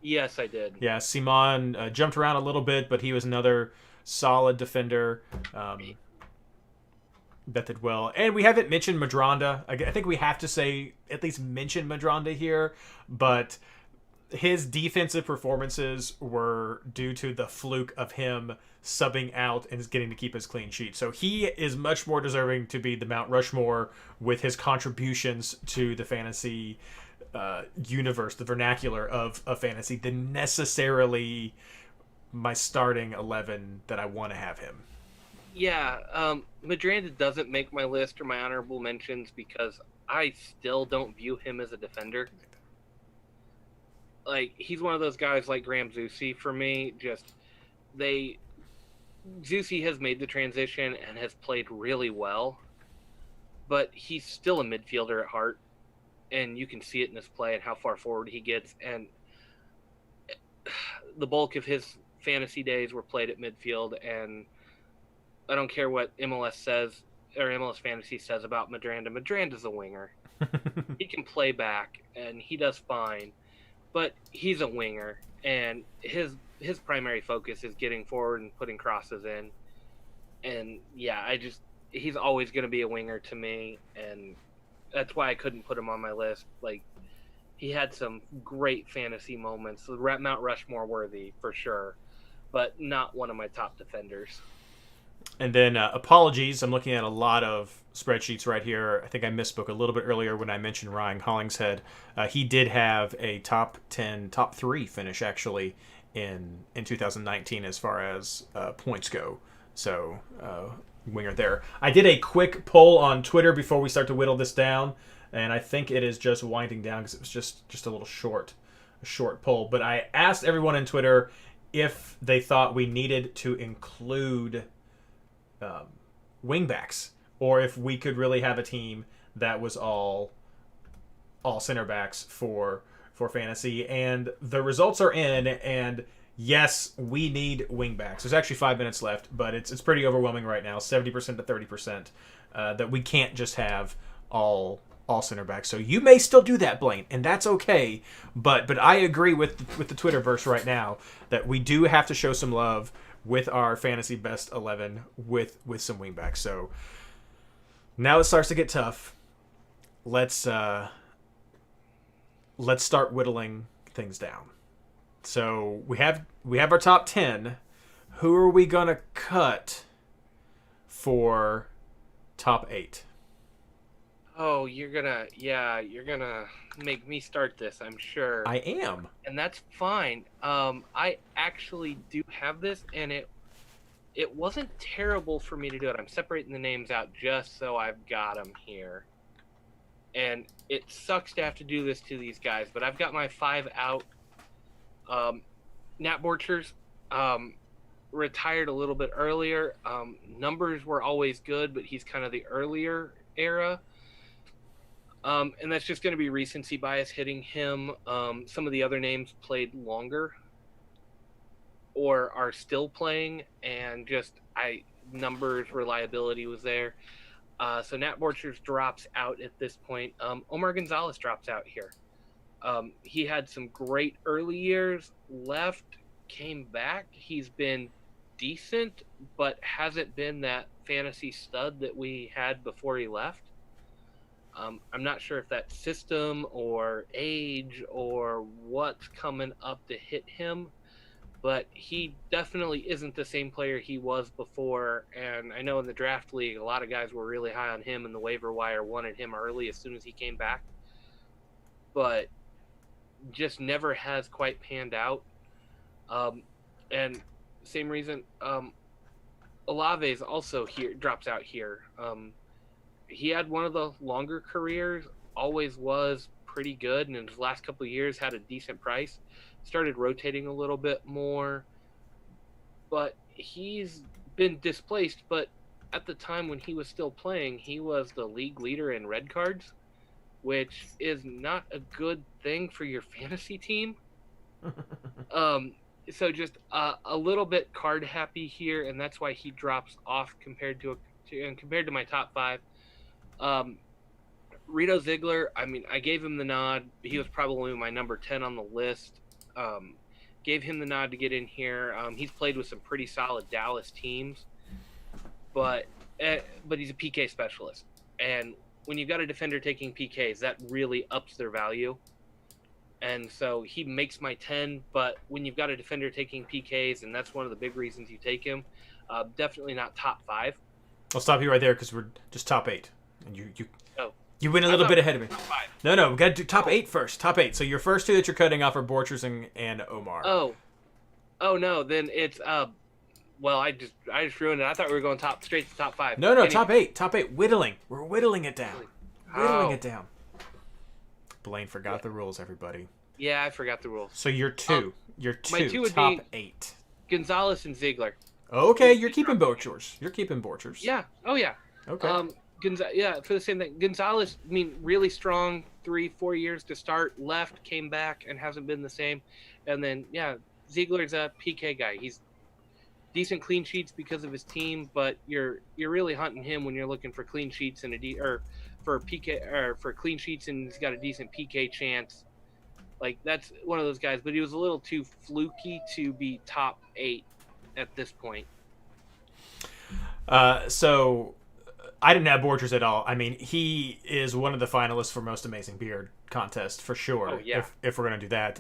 Yes, I did. Yeah, Simon jumped around a little bit, but he was another solid defender. That did well. And we haven't mentioned Madronda. I think we have to say, at least mention Madronda here, but his defensive performances were due to the fluke of him subbing out and getting to keep his clean sheet. So he is much more deserving to be the Mount Rushmore with his contributions to the fantasy universe, the vernacular of fantasy, than necessarily my starting 11 that I want to have him. Yeah, Madronda doesn't make my list or my honorable mentions because I still don't view him as a defender. Like, he's one of those guys like Graham Zusi for me. Zusi has made the transition and has played really well, but he's still a midfielder at heart, and you can see it in his play and how far forward he gets. And the bulk of his fantasy days were played at midfield, and I don't care what MLS says or MLS Fantasy says about Madronda. Madronda's a winger. He can play back, and he does fine, but he's a winger, and his primary focus is getting forward and putting crosses in. And yeah, he's always going to be a winger to me, and that's why I couldn't put him on my list. Like, he had some great fantasy moments, Mount Rushmore worthy for sure, but not one of my top defenders. And then apologies, I'm looking at a lot of spreadsheets right here. I think I misspoke a little bit earlier when I mentioned Ryan Hollingshead. He did have a top 3 finish actually in 2019 as far as points go. So winger there. I did a quick poll on Twitter before we start to whittle this down, and I think it is just winding down because it was just a little short poll. But I asked everyone on Twitter if they thought we needed to include wingbacks, or if we could really have a team that was all center backs for fantasy. And the results are in, and yes, we need wingbacks. There's actually 5 minutes left, but it's pretty overwhelming right now, 70% to 30%, that we can't just have all center backs. So you may still do that, Blaine, and that's okay. But I agree with the Twitterverse right now that we do have to show some love with our fantasy best 11 with some wingbacks. So now it starts to get tough. Let's start whittling things down. So we have our top 10. Who are we gonna cut for top 8? Oh, you're gonna make me start this, I'm sure. I am. And that's fine. I actually do have this, and it wasn't terrible for me to do it. I'm separating the names out just so I've got them here. And it sucks to have to do this to these guys, but I've got my 5 out. Nat Borchers retired a little bit earlier. Numbers were always good, but he's kind of the earlier era. And that's just going to be recency bias hitting him. Some of the other names played longer or are still playing, and just numbers reliability was there. So Nat Borchers drops out at this point. Omar Gonzales drops out here. He had some great early years, left, came back. He's been decent, but hasn't been that fantasy stud that we had before he left. I'm not sure if that's system or age or what's coming up to hit him, but he definitely isn't the same player he was before. And I know in the draft league, a lot of guys were really high on him, and the waiver wire wanted him early as soon as he came back, but just never has quite panned out. And same reason, Olave's also here drops out here. he had one of the longer careers, always was pretty good, and in his last couple of years had a decent price. Started rotating a little bit more, but he's been displaced. But at the time when he was still playing, he was the league leader in red cards, which is not a good thing for your fantasy team. So just a little bit card happy here, and that's why he drops off compared to my top five. Rito Ziggler, I mean, I gave him the nod. He was probably my number 10 on the list. Gave him the nod to get in here. He's played with some pretty solid Dallas teams, but he's a PK specialist, and when you've got a defender taking PKs, that really ups their value. And so he makes my 10, but when you've got a defender taking PKs, and that's one of the big reasons you take him, definitely not top 5. I'll stop you right there because we're just top 8, and you went a I little thought bit ahead of me. top 5. No, we got to do top 8 first. Top 8. So your first 2 that you're cutting off are Borchers and Omar. Oh no, then it's well, I just ruined it. I thought we were going straight to top 5. No, anyway. Top 8. Top 8. Whittling. We're whittling it down. Whittling it down. Blaine forgot the rules, everybody. Yeah, I forgot the rules. So you're 2. You're 2. My 2 would top be 8. Gonzales and Ziggler. Okay, you're keeping Borchers. You're keeping Borchers. Yeah. Oh yeah. Okay. For the same thing. Gonzales, I mean, really strong 3-4 years to start. Left, came back, and hasn't been the same. And then Ziegler's a PK guy. He's decent clean sheets because of his team, but you're really hunting him when you're looking for clean sheets and for PK or for clean sheets, and he's got a decent PK chance. Like, that's one of those guys, but he was a little too fluky to be top 8 at this point. So I didn't have Borchers at all. I mean, he is one of the finalists for Most Amazing Beard contest for sure. Oh, yeah. If we're gonna do that,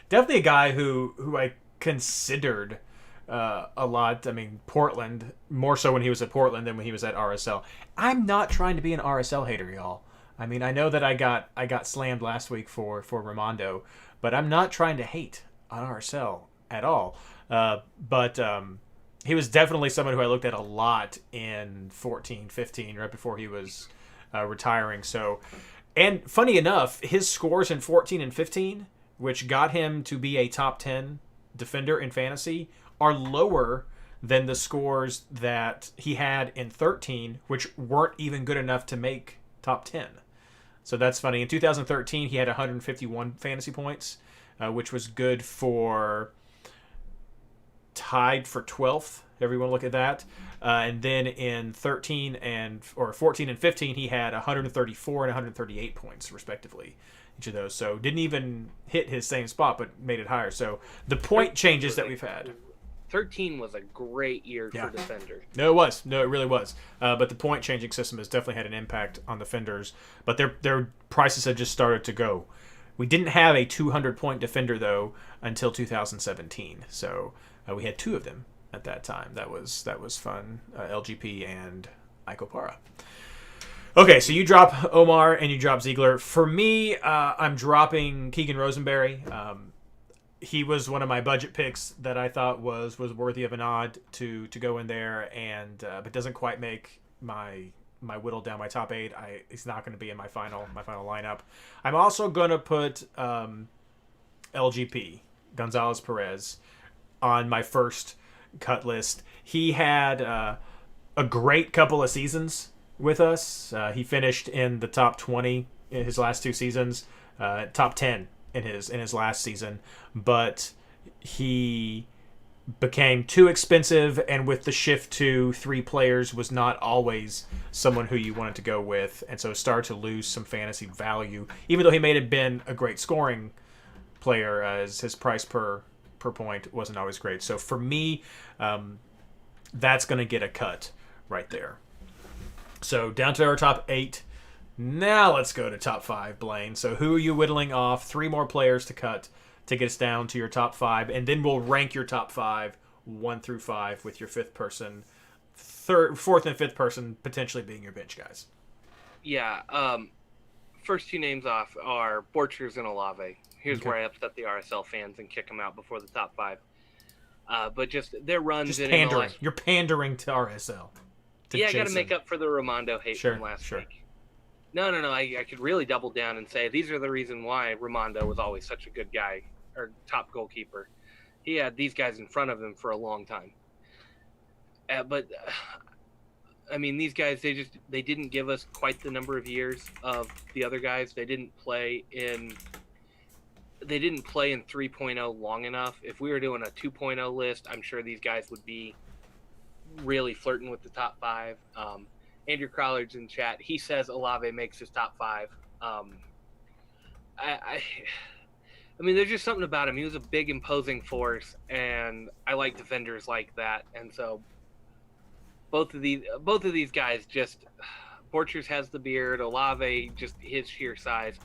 definitely a guy who I considered a lot. I mean, Portland, more so when he was at Portland than when he was at RSL. I'm not trying to be an RSL hater, y'all. I mean, I know that I got slammed last week for Raimondo, but I'm not trying to hate on RSL at all. But he was definitely someone who I looked at a lot in 14, 15, right before he was retiring. So, and funny enough, his scores in 14 and 15, which got him to be a top 10 defender in fantasy, are lower than the scores that he had in 13, which weren't even good enough to make top 10. So that's funny. In 2013, he had 151 fantasy points, which was good for tied for 12th. Everyone look at that. And then in 14 and 15, he had 134 and 138 points, respectively, each of those. So didn't even hit his same spot, but made it higher. So the point changes that we've had. 13 was a great year for defenders. No, it was. No, it really was. But the point changing system has definitely had an impact on defenders. But their prices have just started to go. We didn't have a 200-point defender, though, until 2017. So we had 2 of them at that time. That was fun. LGP and Icopara. Okay, so you drop Omar and you drop Ziegler. For me, I'm dropping Keegan Rosenberry. He was one of my budget picks that I thought was worthy of a nod to go in there, and but doesn't quite make my whittle down my top 8. He's not going to be in my final lineup. I'm also going to put LGP Gonzales Perez on my first cut list. He had a great couple of seasons with us. He finished in the top 20 in his last 2 seasons, top 10 in his last season, but he became too expensive, and with the shift to 3 players was not always someone who you wanted to go with, and so started to lose some fantasy value, even though he may have been a great scoring player, as his price per point wasn't always great. So for me, that's going to get a cut right there. So down to our top 8. Now let's go to top 5, Blaine. So who are you whittling off? 3 more players to cut to get us down to your top 5, and then we'll rank your top 5, 1 through 5, with your 5th person, 4th and 5th person potentially being your bench guys. Yeah. First 2 names off are Borchers and Olave. Here's where I upset the RSL fans and kick them out before the top 5. But just their runs just in pandering. MLS. You're pandering to RSL. I got to make up for the Raimondo hate from last week. No. I could really double down and say these are the reason why Raimondo was always such a good guy or top goalkeeper. He had these guys in front of him for a long time. But I mean, these guys, they didn't give us quite the number of years of the other guys. They didn't play in 3.0 long enough. If we were doing a 2.0 list, I'm sure these guys would be really flirting with the top 5. Andrew Crowler's in chat. He says Olave makes his top 5. I mean, there's just something about him. He was a big, imposing force, and I like defenders like that. And so both of these guys, just Borchers has the beard, Olave just his sheer size.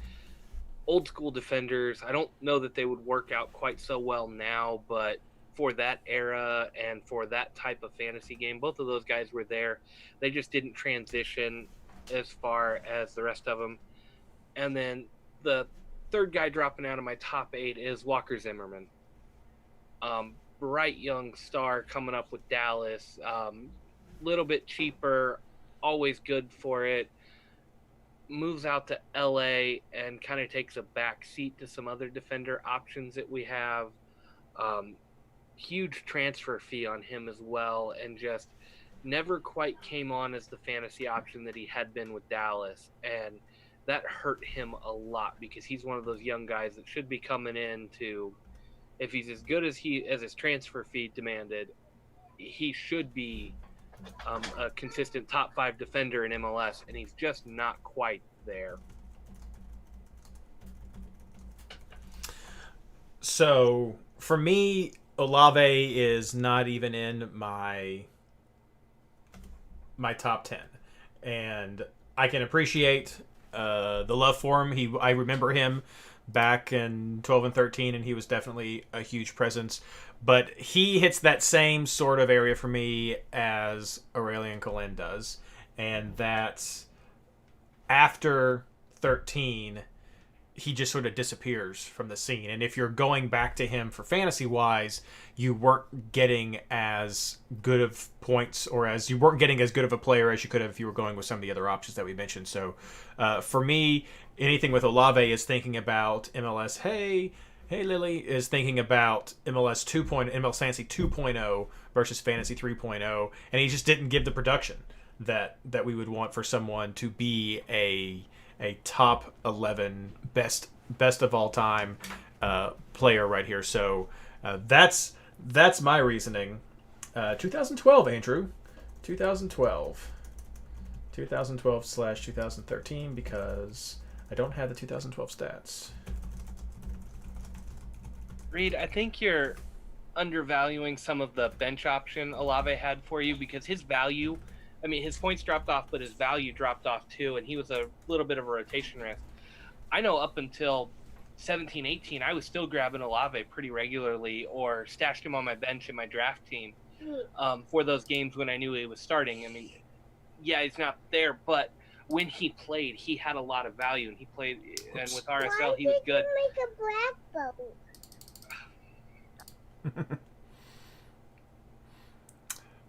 Old school defenders. I don't know that they would work out quite so well now, but for that era and for that type of fantasy game, both of those guys were there. They just didn't transition as far as the rest of them. And then the third guy dropping out of my top 8 is Walker Zimmerman. Bright young star coming up with Dallas. Little bit cheaper, always good for it. Moves out to LA and kind of takes a back seat to some other defender options that we have. Huge transfer fee on him as well, and just never quite came on as the fantasy option that he had been with Dallas, and that hurt him a lot because he's one of those young guys that should be coming in to, if he's as good as his transfer fee demanded, he should be a consistent top 5 defender in MLS, and he's just not quite there. So for me, Olave is not even in my top 10, and I can appreciate the love for him. I remember him back in 12 and 13, and he was definitely a huge presence. But he hits that same sort of area for me as Aurelien Collin does, and that's after 13, he just sort of disappears from the scene. And if you're going back to him for fantasy-wise, you weren't getting as good of points, or as you weren't getting as good of a player as you could have if you were going with some of the other options that we mentioned. So for me, anything with Olave is thinking about MLS. Hey Lily is thinking about MLS Fantasy 2.0 versus Fantasy 3.0, and he just didn't give the production that we would want for someone to be a top 11 best of all time player right here. So that's my reasoning. 2012, Andrew. 2012/2013, because I don't have the 2012 stats. Reed, I think you're undervaluing some of the bench option Olave had for you, because his value, I mean, his points dropped off, but his value dropped off too, and he was a little bit of a rotation risk. I know up until 17, 18, I was still grabbing Olave pretty regularly, or stashed him on my bench in my draft team for those games when I knew he was starting. I mean, yeah, he's not there, but when he played, he had a lot of value, and he played, and with RSL, he was good. Why did you make a black boat?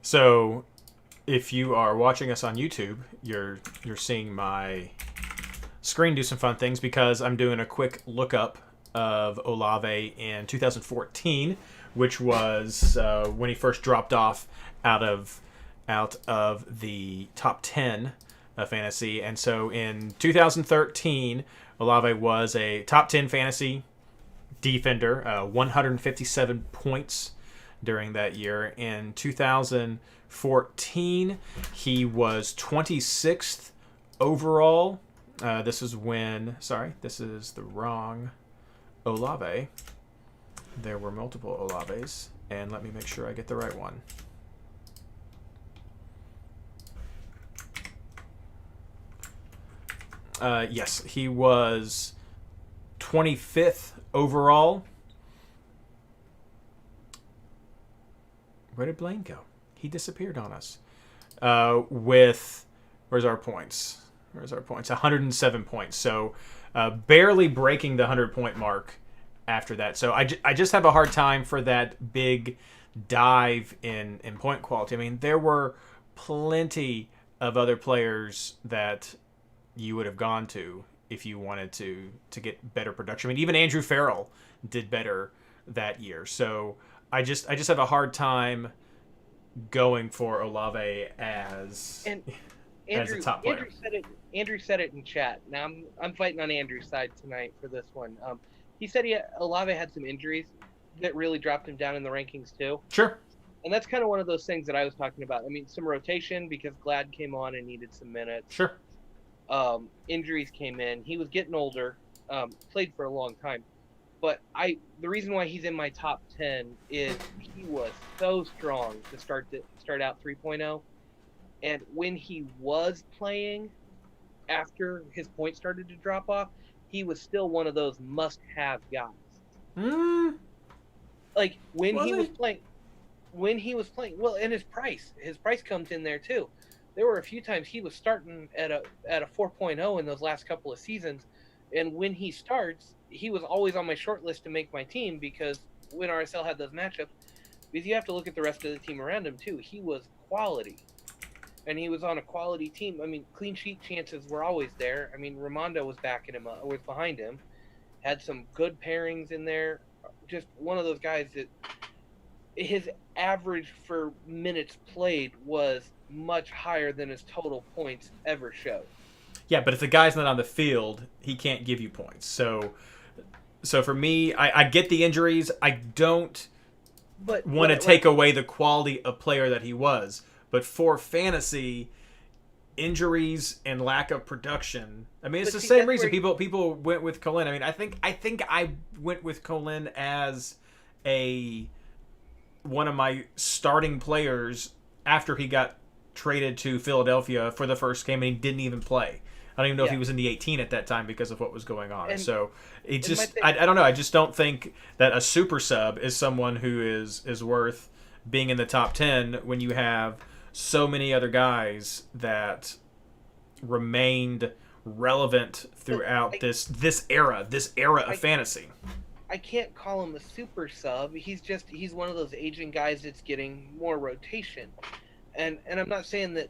So if you are watching us on YouTube, you're seeing my screen do some fun things, because I'm doing a quick lookup of Olave in 2014, which was when he first dropped off out of the top 10 of fantasy. And so in 2013, Olave was a top 10 fantasy defender, 157 points during that year. In 2014, he was 26th overall. This is the wrong Olave. There were multiple Olaves, and let me make sure I get the right one. Yes, he was 25th overall. Where did Blaine go? He disappeared on us. Where's our points? 107 points. So barely breaking the 100-point mark after that. So I just have a hard time for that big dive in point quality. I mean, there were plenty of other players that you would have gone to if you wanted to get better production. I mean, even Andrew Farrell did better that year. So I just have a hard time going for Olave as Andrew, a top player. Andrew said it in chat. Now I'm fighting on Andrew's side tonight for this one. He said Olave had some injuries that really dropped him down in the rankings too. Sure. And that's kind of one of those things that I was talking about. I mean, some rotation because Glad came on and needed some minutes. Sure. Injuries came in. He was getting older. Played for a long time. But the reason why he's in my top 10 is he was so strong to start out 3.0. And when he was playing, after his points started to drop off, he was still one of those must-have guys. Like when he was playing, well, and his price comes in there too. There were a few times he was starting at a 4.0 in those last couple of seasons, and when he starts, he was always on my short list to make my team because when RSL had those matchups, because you have to look at the rest of the team around him too. He was quality, and he was on a quality team. I mean, clean sheet chances were always there. I mean, Ramondo was backing him up, was behind him, had some good pairings in there. Just one of those guys that his average for minutes played was much higher than his total points ever showed. Yeah, but if the guy's not on the field, he can't give you points. So for me, I get the injuries. I don't want to take away the quality of player that he was. But for fantasy, injuries and lack of production. I mean, it's the same reason people went with Colin. I mean, I think I went with Colin as one of my starting players after he got traded to Philadelphia for the first game and he didn't even play. I don't even know if he was in the 18 at that time because of what was going on. So it just, I don't know. I just don't think that a super sub is someone who is worth being in the top 10 when you have so many other guys that remained relevant throughout this era of fantasy. I can't call him a super sub. He's one of those aging guys that's getting more rotation. And I'm not saying that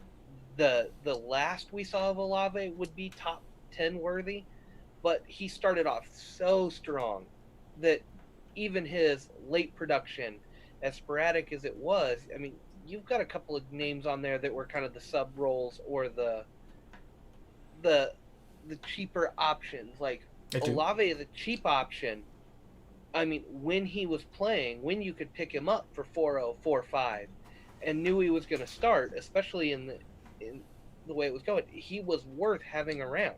the last we saw of Olave would be top 10 worthy, but he started off so strong that even his late production, as sporadic as it was, I mean, you've got a couple of names on there that were kind of the sub roles or the cheaper options. Like Olave is a cheap option. I mean, when he was playing, when you could pick him up for 4.0, 4.5, and knew he was going to start, especially in the way it was going, he was worth having around.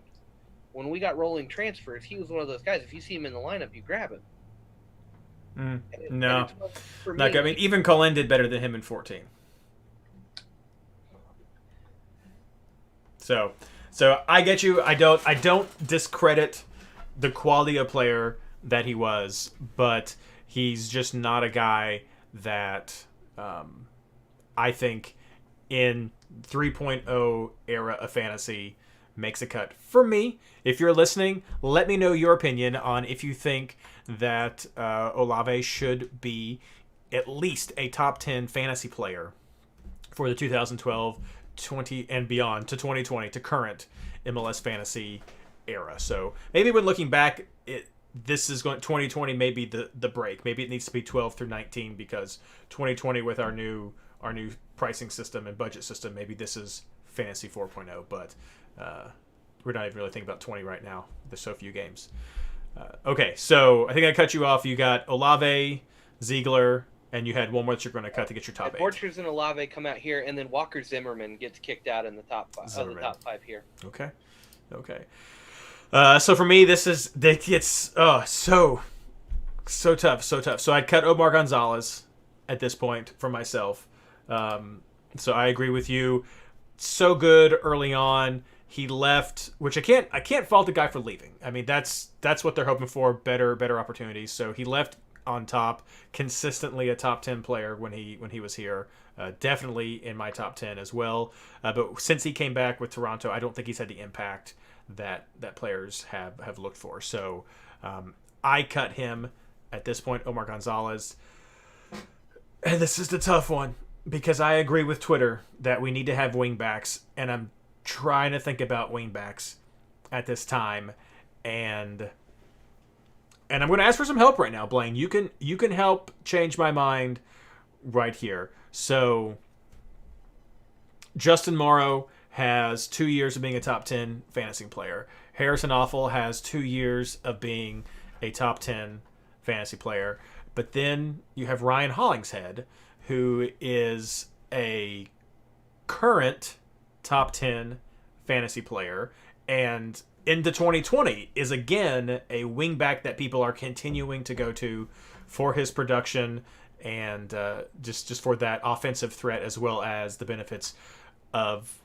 When we got rolling transfers, he was one of those guys. If you see him in the lineup, you grab him. No, I mean, even Colin did better than him in 14. So I get you. I don't discredit the quality of player that he was, but he's just not a guy that I think in 3.0 era of fantasy makes a cut. For me, if you're listening, let me know your opinion on if you think that Olave should be at least a top 10 fantasy player for the 2012 20 and beyond to 2020 to current MLS fantasy era. So maybe when looking back, this is going 2020 may be the break. Maybe it needs to be 12 through 19 because 2020 with our new pricing system and budget system, maybe this is fantasy 4.0, but we're not even really thinking about 20 right now. There's so few games. Okay, so I think I cut you off. You got Olave, Ziegler, and you had one more that you're going to cut to get your top 8. Borchers and Olave come out here, and then Walker Zimmerman gets kicked out in the top 5. The top 5 here. Okay. So for me, it's so tough. So I'd cut Omar Gonzales at this point for myself. So I agree with you. So good early on. He left, which I can't fault the guy for leaving. I mean, that's what they're hoping for, better opportunities. So he left on top, consistently a top 10 player when he was here. Definitely in my top 10 as well. But since he came back with Toronto, I don't think he's had the impact that players have looked for. So I cut him at this point, Omar Gonzales. And this is the tough one. because I agree with Twitter that we need to have wingbacks, and I'm trying to think about wingbacks at this time, and I'm going to ask for some help right now, Blaine. You can help change my mind right here. So Justin Morrow has 2 years of being a top 10 fantasy player. Harrison Awful has 2 years of being a top 10 fantasy player. But then you have Ryan Hollingshead, who is a current top 10 fantasy player, and into 2020 is again a wingback that people are continuing to go to for his production and just for that offensive threat, as well as the benefits of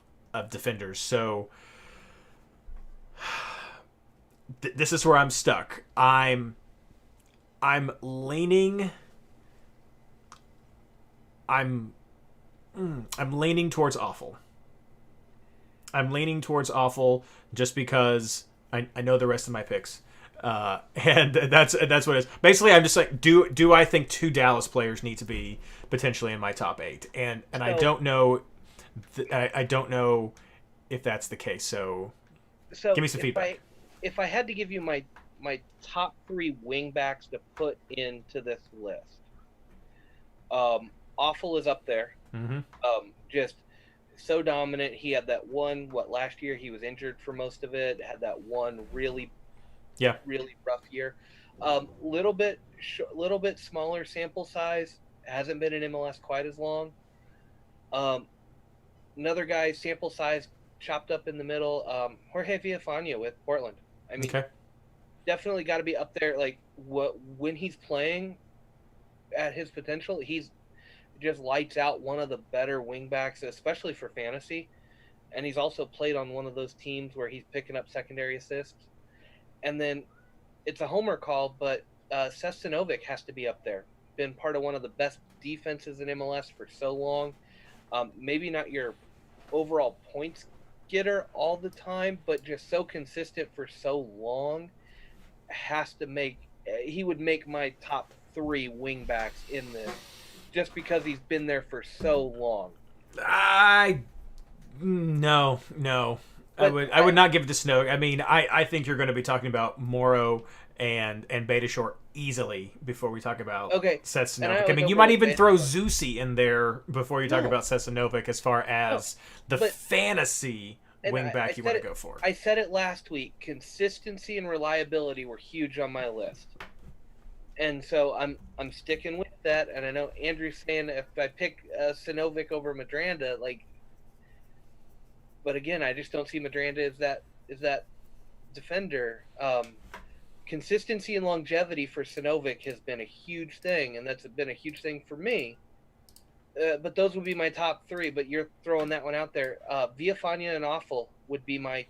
defenders. So this is where I'm stuck. I'm leaning towards Awful. I'm leaning towards Awful just because I know the rest of my picks. And that's what it is. Basically, I'm just like, do I think 2 Dallas players need to be potentially in my top 8? And so, I don't know. I don't know if that's the case. So give me some feedback. If I had to give you my top 3 wingbacks to put into this list, Awful is up there. Mm-hmm. Just so dominant. He had that one. Last year he was injured for most of it. Had that one really rough year. Little bit smaller sample size. Hasn't been in MLS quite as long. Another guy, sample size chopped up in the middle. Jorge Villafana with Portland. I mean, definitely got to be up there. Like when he's playing at his potential, he's just lights out, one of the better wingbacks, especially for fantasy. And he's also played on one of those teams where he's picking up secondary assists. And then it's a homer call, but Sestanovic has to be up there. Been part of one of the best defenses in MLS for so long. Maybe not your overall points getter all the time, but just so consistent for so long. He would make my top 3 wingbacks in this, just because he's been there for so long. No. I would not give it to Snow. I mean, I think you're going to be talking about Morrow and Betashore easily before we talk about Sestanovic. I mean, you might even throw Zusi in there before you talk about Sestanovic as far as the fantasy wingback you want to go for. I said it last week. Consistency and reliability were huge on my list. And so I'm sticking with that. And I know Andrew's saying if I pick Sinovic over Madranda, but again, I just don't see Madranda as that defender. Consistency and longevity for Sinovic has been a huge thing, and that's been a huge thing for me. But those would be my top 3. But you're throwing that one out there. Villafana and Awful would be my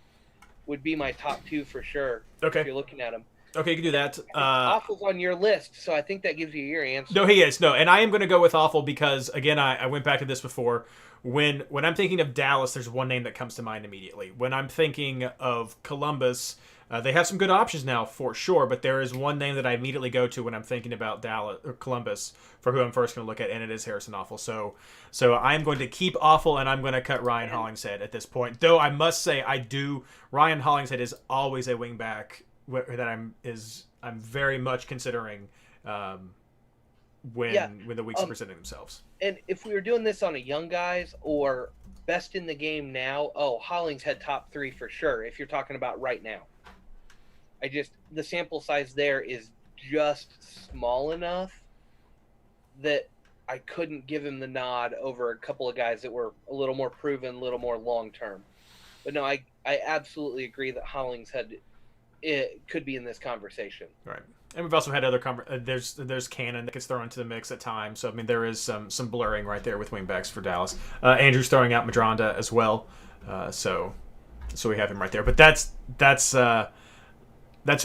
top 2 for sure. Okay, if you're looking at them. Okay, you can do that. Awful's on your list, so I think that gives you your answer. No, he is. No, and I am going to go with Awful because, again, I went back to this before. When I'm thinking of Dallas, there's one name that comes to mind immediately. When I'm thinking of Columbus, they have some good options now for sure, but there is one name that I immediately go to when I'm thinking about Dallas or Columbus for who I'm first going to look at, and it is Harrison Awful. So I'm going to keep Awful, and I'm going to cut Ryan Hollingshead at this point. Though I must say, Ryan Hollingshead is always a wingback that I'm very much considering when the weeks are presenting themselves. And if we were doing this on a young guys or best in the game now, Hollingshead top 3 for sure. If you're talking about right now, the sample size there is just small enough that I couldn't give him the nod over a couple of guys that were a little more proven, a little more long term. But no, I absolutely agree that Hollingshead could be in this conversation. Right. And we've also had other there's Cannon that gets thrown into the mix at times. So I mean there is some blurring right there with wingbacks for Dallas. Andrew's throwing out Madranda as well. So we have him right there. But that's who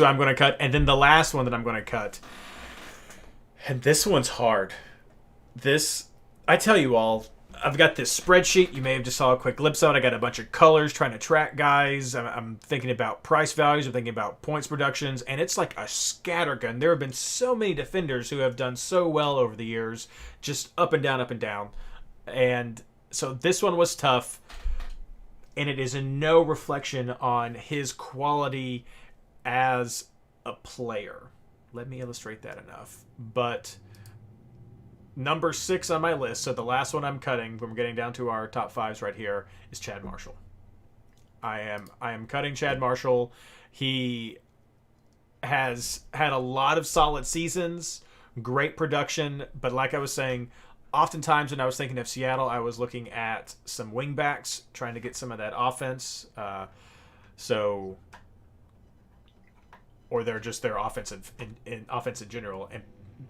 I'm going to cut. And then the last one that I'm going to cut. And this one's hard. I tell you all, I've got this spreadsheet. You may have just saw a quick glimpse of it. I got a bunch of colors trying to track guys. I'm thinking about price values. I'm thinking about points productions. And it's like a scattergun. There have been so many defenders who have done so well over the years. Just up and down, up and down. And so this one was tough, and it is no reflection on his quality as a player. Let me illustrate that enough. But number 6 on my list, so the last one I'm cutting when we're getting down to our top 5s right here, is Chad Marshall. I am cutting Chad Marshall. He has had a lot of solid seasons, great production, but like I was saying, oftentimes when I was thinking of Seattle, I was looking at some wingbacks, trying to get some of that offense. Or they're just their offensive in offense in general. And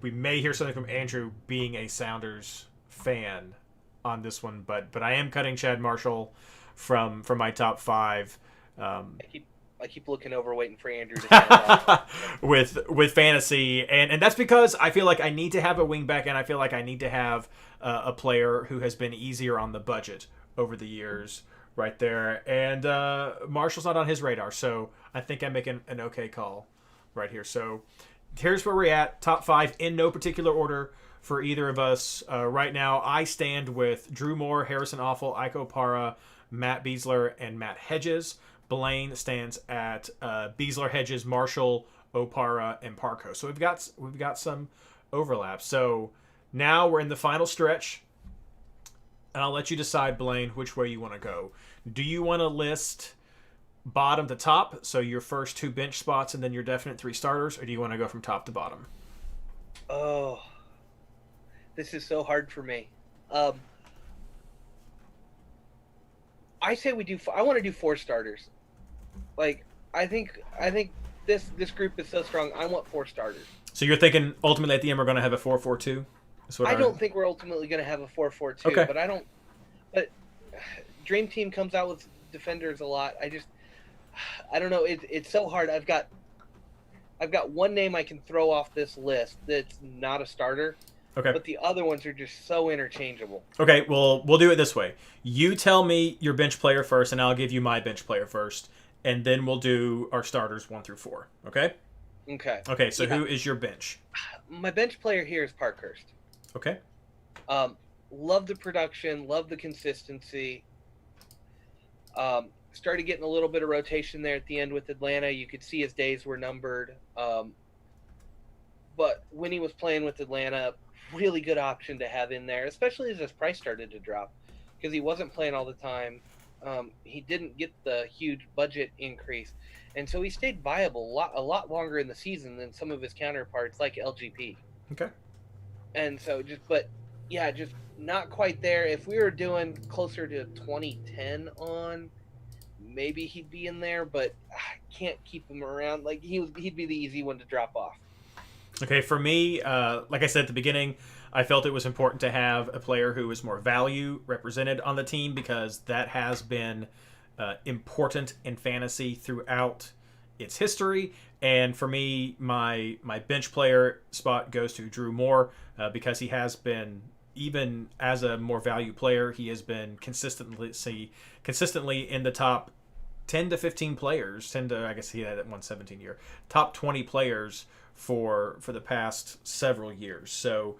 we may hear something from Andrew being a Sounders fan on this one, but I am cutting Chad Marshall from my top 5. I keep looking over, waiting for Andrew to start with fantasy, and that's because I feel like I need to have a wingback, and I feel like I need to have a player who has been easier on the budget over the years, right there. And Marshall's not on his radar, so I think I'm making an okay call right here. So here's where we're at, top 5 in no particular order for either of us. Right now, I stand with Drew Moore, Harrison Awful, Ike Opara, Matt Besler, and Matt Hedges. Blaine stands at Besler, Hedges, Marshall, Opara, and Parkhurst. So we've got some overlap. So now we're in the final stretch, and I'll let you decide, Blaine, which way you want to go. Do you want to list bottom to top, so your first 2 bench spots and then your definite 3 starters, or do you want to go from top to bottom? Oh, this is so hard for me. I say we do. I want to do 4 starters. Like I think this group is so strong. I want 4 starters. So you're thinking ultimately at the end we're going to have a 4-4-2? I don't think we're ultimately going to have a 4-4-2. Okay. But I don't. But Dream Team comes out with defenders a lot. I don't know. It's so hard. I've got one name I can throw off this list that's not a starter. Okay. But the other ones are just so interchangeable. Okay, well, we'll do it this way. You tell me your bench player first, and I'll give you my bench player first, and then we'll do our starters 1 through 4. Okay? Okay. Okay, so Who is your bench? My bench player here is Parkhurst. Okay. Love the production, love the consistency. Started getting a little bit of rotation there at the end with Atlanta. You could see his days were numbered. But when he was playing with Atlanta, really good option to have in there, especially as his price started to drop, because he wasn't playing all the time. He didn't get the huge budget increase, and so he stayed viable a lot longer in the season than some of his counterparts like LGP. Okay. And so just not quite there. If we were doing closer to 2010 on, maybe he'd be in there, but I can't keep him around. Like he'd be the easy one to drop off. Okay, for me, like I said at the beginning, I felt it was important to have a player who is more value represented on the team, because that has been important in fantasy throughout its history. And for me, my bench player spot goes to Drew Moore, because he has been, even as a more value player, he has been consistently in the top 10 to 15 players. 10 to, I guess he had that 117 year, top 20 players for the past several years. So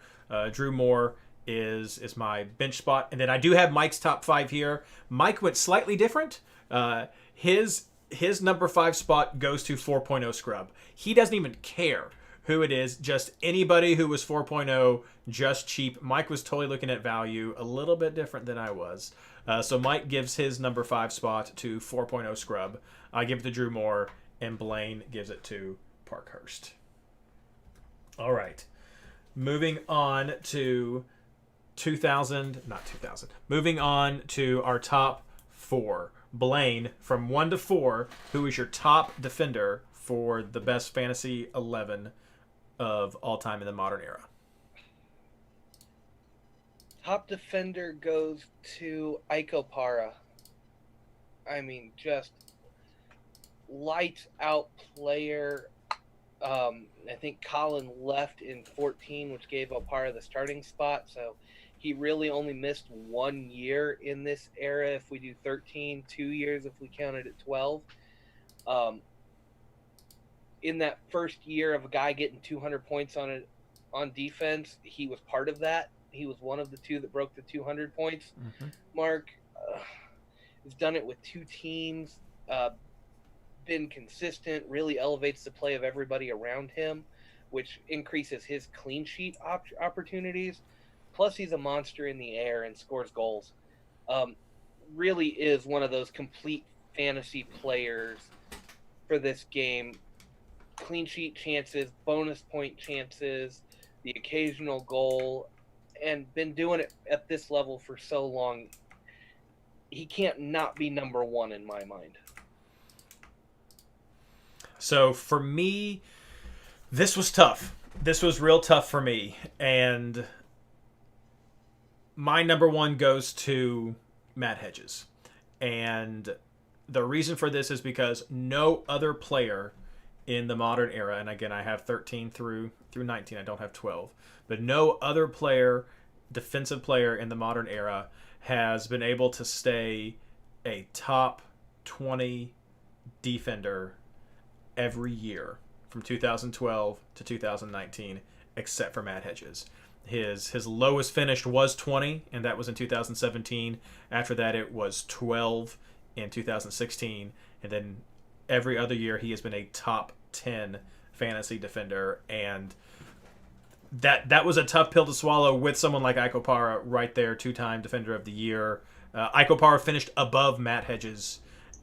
Drew Moore is my bench spot. And then I do have Mike's top 5 here. Mike went slightly different. His number 5 spot goes to 4.0 scrub. He doesn't even care who it is, just anybody who was 4.0, just cheap. Mike was totally looking at value, a little bit different than I was. So Mike gives his number 5 spot to 4.0 scrub. I give it to Drew Moore, and Blaine gives it to Parkhurst. All right. Moving on to moving on to our top 4. Blaine, from 1 to 4, who is your top defender for the best fantasy 11 of all time in the modern era? Top defender goes to Ike Opara. I mean, just lights out player. I think Colin left in 14, which gave Opara the starting spot. So he really only missed 1 year in this era. If we do 13, 2 years if we counted at 12. In that first year of a guy getting 200 points on defense, he was part of that. He was one of the two that broke the 200 points Mm-hmm. mark. He's done it with 2 teams. Been consistent. Really elevates the play of everybody around him, which increases his clean sheet opportunities. Plus, he's a monster in the air and scores goals. Really is one of those complete fantasy players for this game. Clean sheet chances, bonus point chances, the occasional goal, and been doing it at this level for so long. He can't not be number 1 in my mind. So for me, this was tough. This was real tough for me. And my number 1 goes to Matt Hedges. And the reason for this is because no other player in the modern era, and again, I have 13 through 19, I don't have 12, but no other player, defensive player in the modern era, has been able to stay a top 20 defender every year from 2012 to 2019, except for Matt Hedges. His lowest finished was 20, and that was in 2017. After that, it was 12 in 2016, and then every other year he has been a top 10 fantasy defender, and that was a tough pill to swallow with someone like Ike Opara right there, 2-time Defender of the Year. Ike Opara finished above Matt Hedges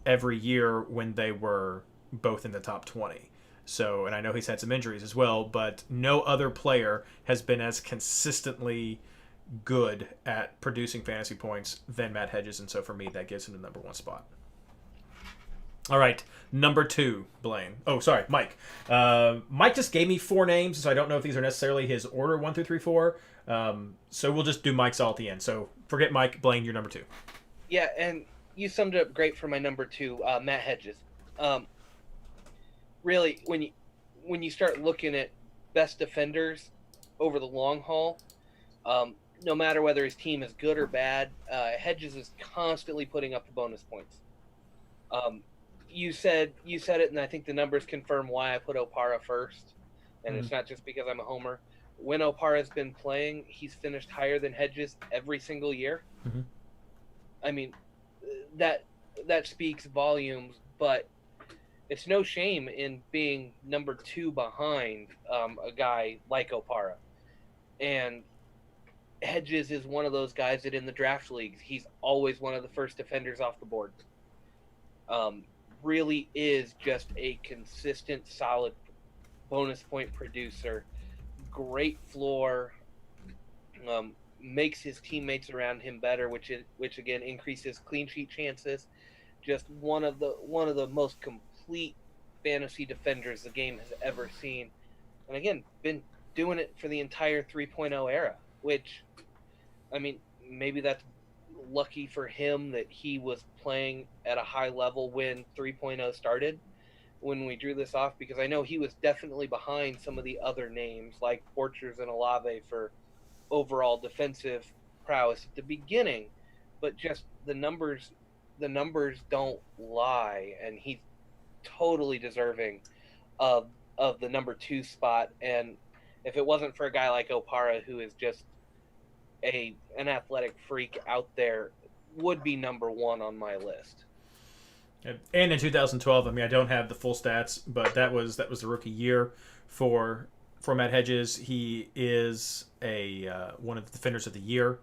every year when they were both in the top 20. So, and I know he's had some injuries as well, but no other player has been as consistently good at producing fantasy points than Matt Hedges, and so for me, that gives him the number 1 spot. All right, number 2, Blaine. Oh, sorry, Mike. Mike just gave me 4 names, so I don't know if these are necessarily his order 1 through 3, 4. So we'll just do Mike's all at the end. So forget Mike. Blaine, you're number 2. Yeah, and you summed it up great for my number 2, Matt Hedges. Really, when you start looking at best defenders over the long haul, no matter whether his team is good or bad, Hedges is constantly putting up the bonus points. You said it, and I think the numbers confirm why I put Opara first, and It's not just because I'm a homer. When Opara's been playing, he's finished higher than Hedges every single year. Mm-hmm. I mean, that speaks volumes, but it's no shame in being number 2 behind a guy like Opara. And Hedges is one of those guys that in the draft leagues, he's always one of the first defenders off the board. Really is just a consistent, solid bonus point producer. Great floor. Makes his teammates around him better, which again increases clean sheet chances. Just one of the most complete fantasy defenders the game has ever seen, and again, been doing it for the entire 3.0 era. Which, I mean, maybe that's lucky for him that he was playing at a high level when 3.0 started, when we drew this off, because I know he was definitely behind some of the other names like Porchers and Olave for overall defensive prowess at the beginning, but just the numbers don't lie, and he's totally deserving of the number 2 spot. And if it wasn't for a guy like Opara, who is just an athletic freak out there, would be number 1 on my list. And in 2012, I mean, I don't have the full stats, but that was the rookie year for Matt Hedges. He is one of the defenders of the year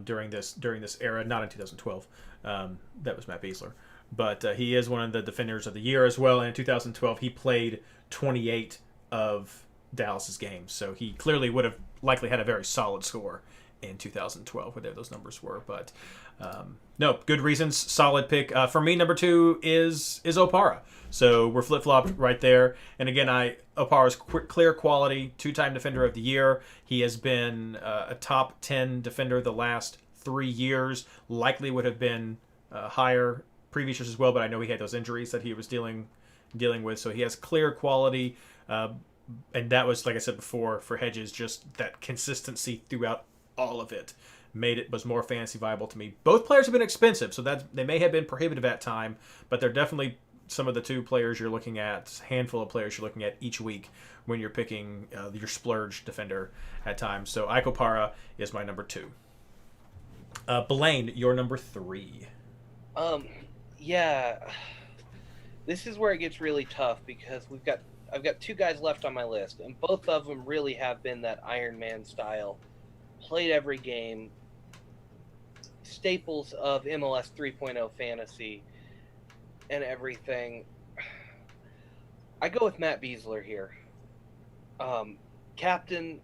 during this era, not in 2012. That was Matt Besler, but he is one of the defenders of the year as well. And in 2012, he played 28 of Dallas's games, so he clearly would have likely had a very solid score in 2012, whatever those numbers were. But no, good reasons, solid pick. For me, number 2 is Opara. So we're flip-flopped right there. And again, Opara's clear quality, 2-time Defender of the Year. He has been a top 10 defender the last 3 years. Likely would have been higher previous years as well, but I know he had those injuries that he was dealing with. So he has clear quality. And that was, like I said before, for Hedges, just that consistency throughout all of it was more fantasy viable to me. Both players have been expensive, so that they may have been prohibitive at time, but they're definitely some of the two players you're looking at, handful of players you're looking at each week when you're picking your splurge defender at times. So Ike Opara is my number 2. Blaine, your number 3. Yeah, this is where it gets really tough because I've got 2 guys left on my list, and both of them really have been that Iron Man style, played every game, staples of MLS 3.0 fantasy and everything. I go with Matt Besler here. Captain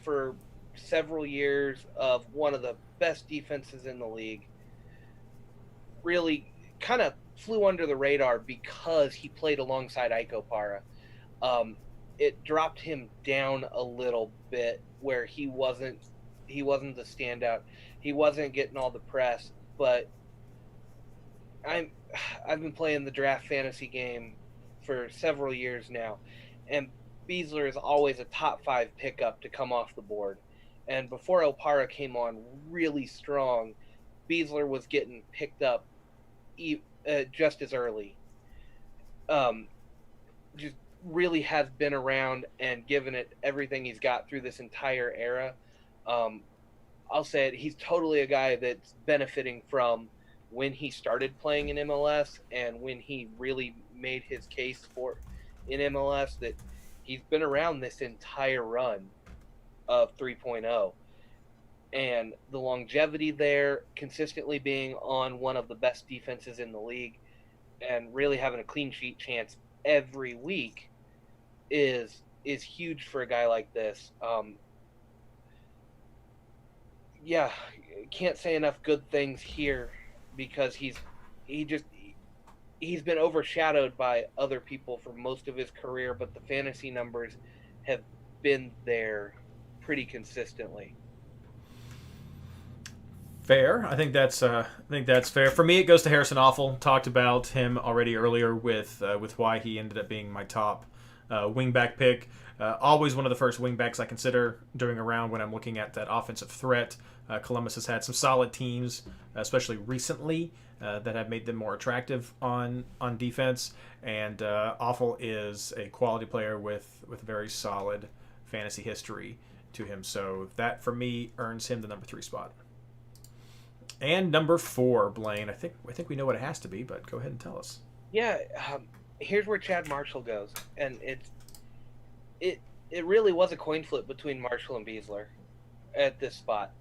for several years of one of the best defenses in the league. Really kind of flew under the radar because he played alongside Ike Opara. It dropped him down a little bit where he wasn't the standout. He wasn't getting all the press, but I've been playing the draft fantasy game for several years now, and Besler is always a top 5 pickup to come off the board. And before Opara came on really strong, Besler was getting picked up just as early. Just really has been around and given it everything he's got through this entire era. I'll say it, he's totally a guy that's benefiting from when he started playing in MLS and when he really made his case for in MLS, that he's been around this entire run of 3.0. And the longevity there, consistently being on one of the best defenses in the league and really having a clean sheet chance every week is huge for a guy like this. Yeah, can't say enough good things here because he's been overshadowed by other people for most of his career, but the fantasy numbers have been there pretty consistently. Fair. I think that's fair. For me, it goes to Harrison Offal. Talked about him already earlier with why he ended up being my top wingback pick. Always one of the first wingbacks I consider during a round when I'm looking at that offensive threat. Columbus has had some solid teams, especially recently, that have made them more attractive on defense. And Offal is a quality player with very solid fantasy history to him. So that, for me, earns him the number 3 spot. And number 4, Blaine. I think we know what it has to be, but go ahead and tell us. Yeah, here's where Chad Marshall goes, and it really was a coin flip between Marshall and Besler at this spot.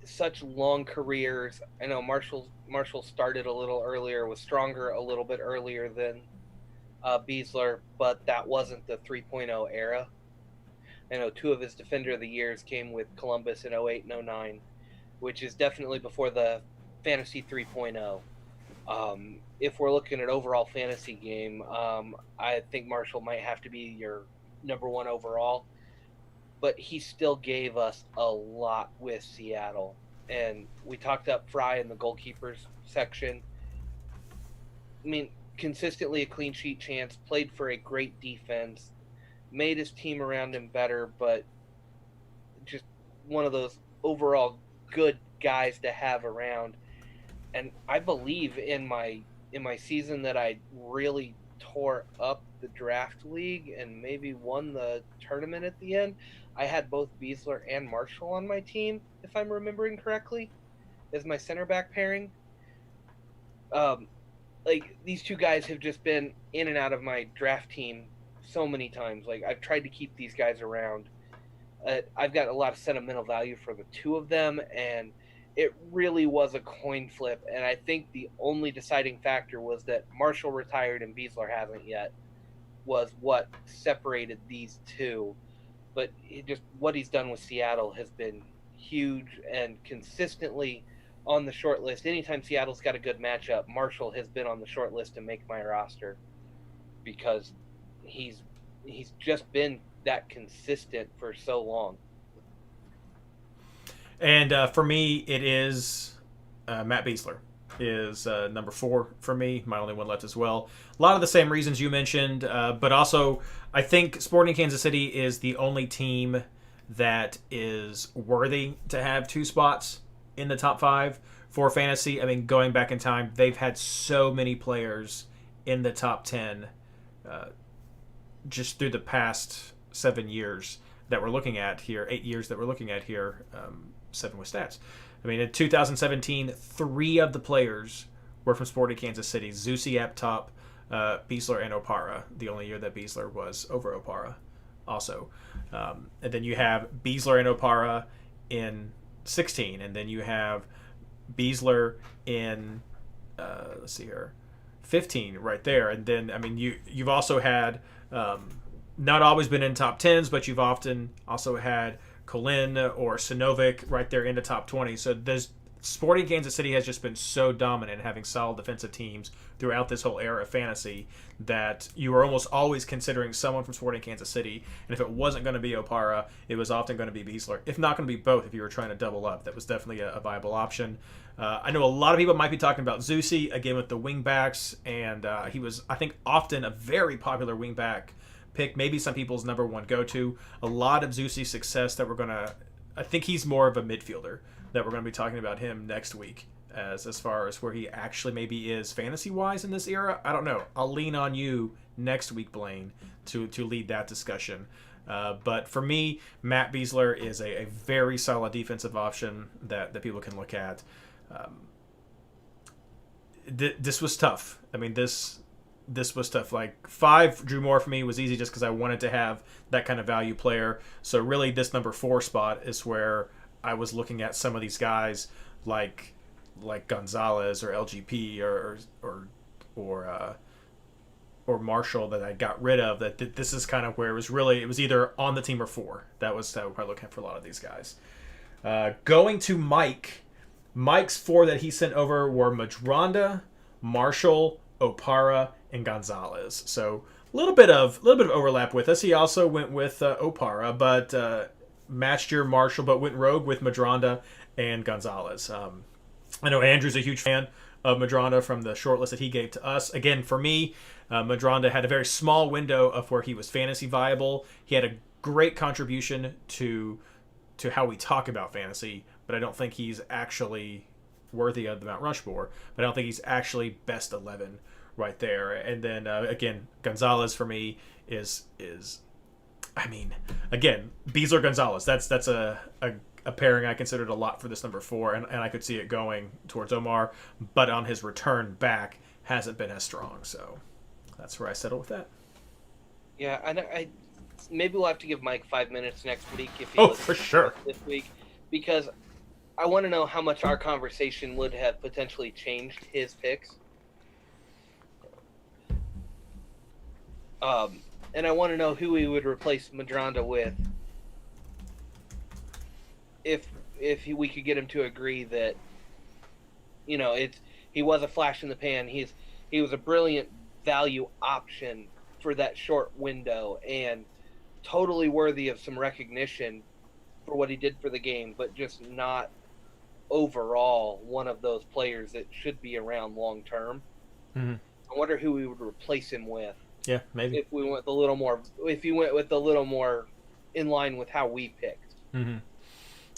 Such long careers. I know Marshall started a little earlier, was stronger a little bit earlier than Besler, but that wasn't the 3.0 era. I know 2 of his Defender of the Years came with Columbus in 08 and 09. Which is definitely before the Fantasy 3.0. If we're looking at overall fantasy game, I think Marshall might have to be your number 1 overall. But he still gave us a lot with Seattle. And we talked up Fry in the goalkeepers section. I mean, consistently a clean sheet chance, played for a great defense, made his team around him better, but just one of those overall good guys to have around. And I believe in my season that I really tore up the draft league and maybe won the tournament at the end, I had both Besler and Marshall on my team, if I'm remembering correctly, as my center back pairing. Like, these 2 guys have just been in and out of my draft team so many times. Like, I've tried to keep these guys around. I've got a lot of sentimental value for the 2 of them, and it really was a coin flip. And I think the only deciding factor was that Marshall retired and Besler hasn't yet, was what separated these 2. But what he's done with Seattle has been huge and consistently on the short list. Anytime Seattle's got a good matchup, Marshall has been on the short list to make my roster because he's just been that consistent for so long. And for me, it is Matt Besler is number 4 for me. My only one left as well. A lot of the same reasons you mentioned, but also I think Sporting Kansas City is the only team that is worthy to have 2 spots in the top 5 for fantasy. I mean, going back in time, they've had so many players in the top 10 just through the past 7 years that we're looking at here, 8 years that we're looking at here, 7 with stats. I mean, in 2017, 3 of the players were from Sporting Kansas City. Zusi up top, Besler, and Opara. The only year that Besler was over Opara also. And then you have Besler and Opara in 16. And then you have Besler in, let's see here, 15 right there. And then, I mean, you've also had, not always been in top 10s, but you've often also had Colin or Sinovic right there in the top 20. So there's Sporting Kansas City has just been so dominant in having solid defensive teams throughout this whole era of fantasy that you were almost always considering someone from Sporting Kansas City. And if it wasn't going to be Opara, it was often going to be Besler. If not going to be both, if you were trying to double up, that was definitely a viable option. I know a lot of people might be talking about Zusi, again, with the wingbacks. And he was, I think, often a very popular wingback pick, maybe some people's number one go-to. A lot of Zusi's success that we're going to, I think he's more of a midfielder, that we're going to be talking about him next week as far as where he actually maybe is fantasy-wise in this era. I don't know. I'll lean on you next week, Blaine, to lead that discussion. But for me, Matt Besler is a very solid defensive option that people can look at. This was tough. I mean, this was tough. Like 5 Drew Moore for me was easy just because I wanted to have that kind of value player. So really this number 4 spot is where I was looking at some of these guys like Gonzales or LGP or Marshall that I got rid of. That this is kind of where it was either on the team or 4. That we're probably looking at for a lot of these guys. Going to Mike's 4 that he sent over were Madronda, Marshall, Opara, and Gonzales. So a little bit of overlap with us. He also went with Opara, but matched your Marshall, but went rogue with Madronda and Gonzales. I know Andrew's a huge fan of Madronda from the short list that he gave to us. Again, for me, Madronda had a very small window of where he was fantasy viable. He had a great contribution to how we talk about fantasy, but I don't think he's actually worthy of the Mount Rushmore. But I don't think he's actually best 11 right there. And then again, Gonzales for me is I mean, again, Besler Gonzales. That's a pairing I considered a lot for this number 4, and I could see it going towards Omar, but on his return back hasn't been as strong. So that's where I settle with that. Yeah, I maybe we'll have to give Mike 5 minutes next week if he for sure this week, because I want to know how much our conversation would have potentially changed his picks. And I want to know who we would replace Madronda with if we could get him to agree that, you know, he was a flash in the pan. He was a brilliant value option for that short window and totally worthy of some recognition for what he did for the game, but just not overall one of those players that should be around long term. Mm-hmm. I wonder who we would replace him with. Yeah, maybe if he went with a little more in line with how we picked. Mm-hmm.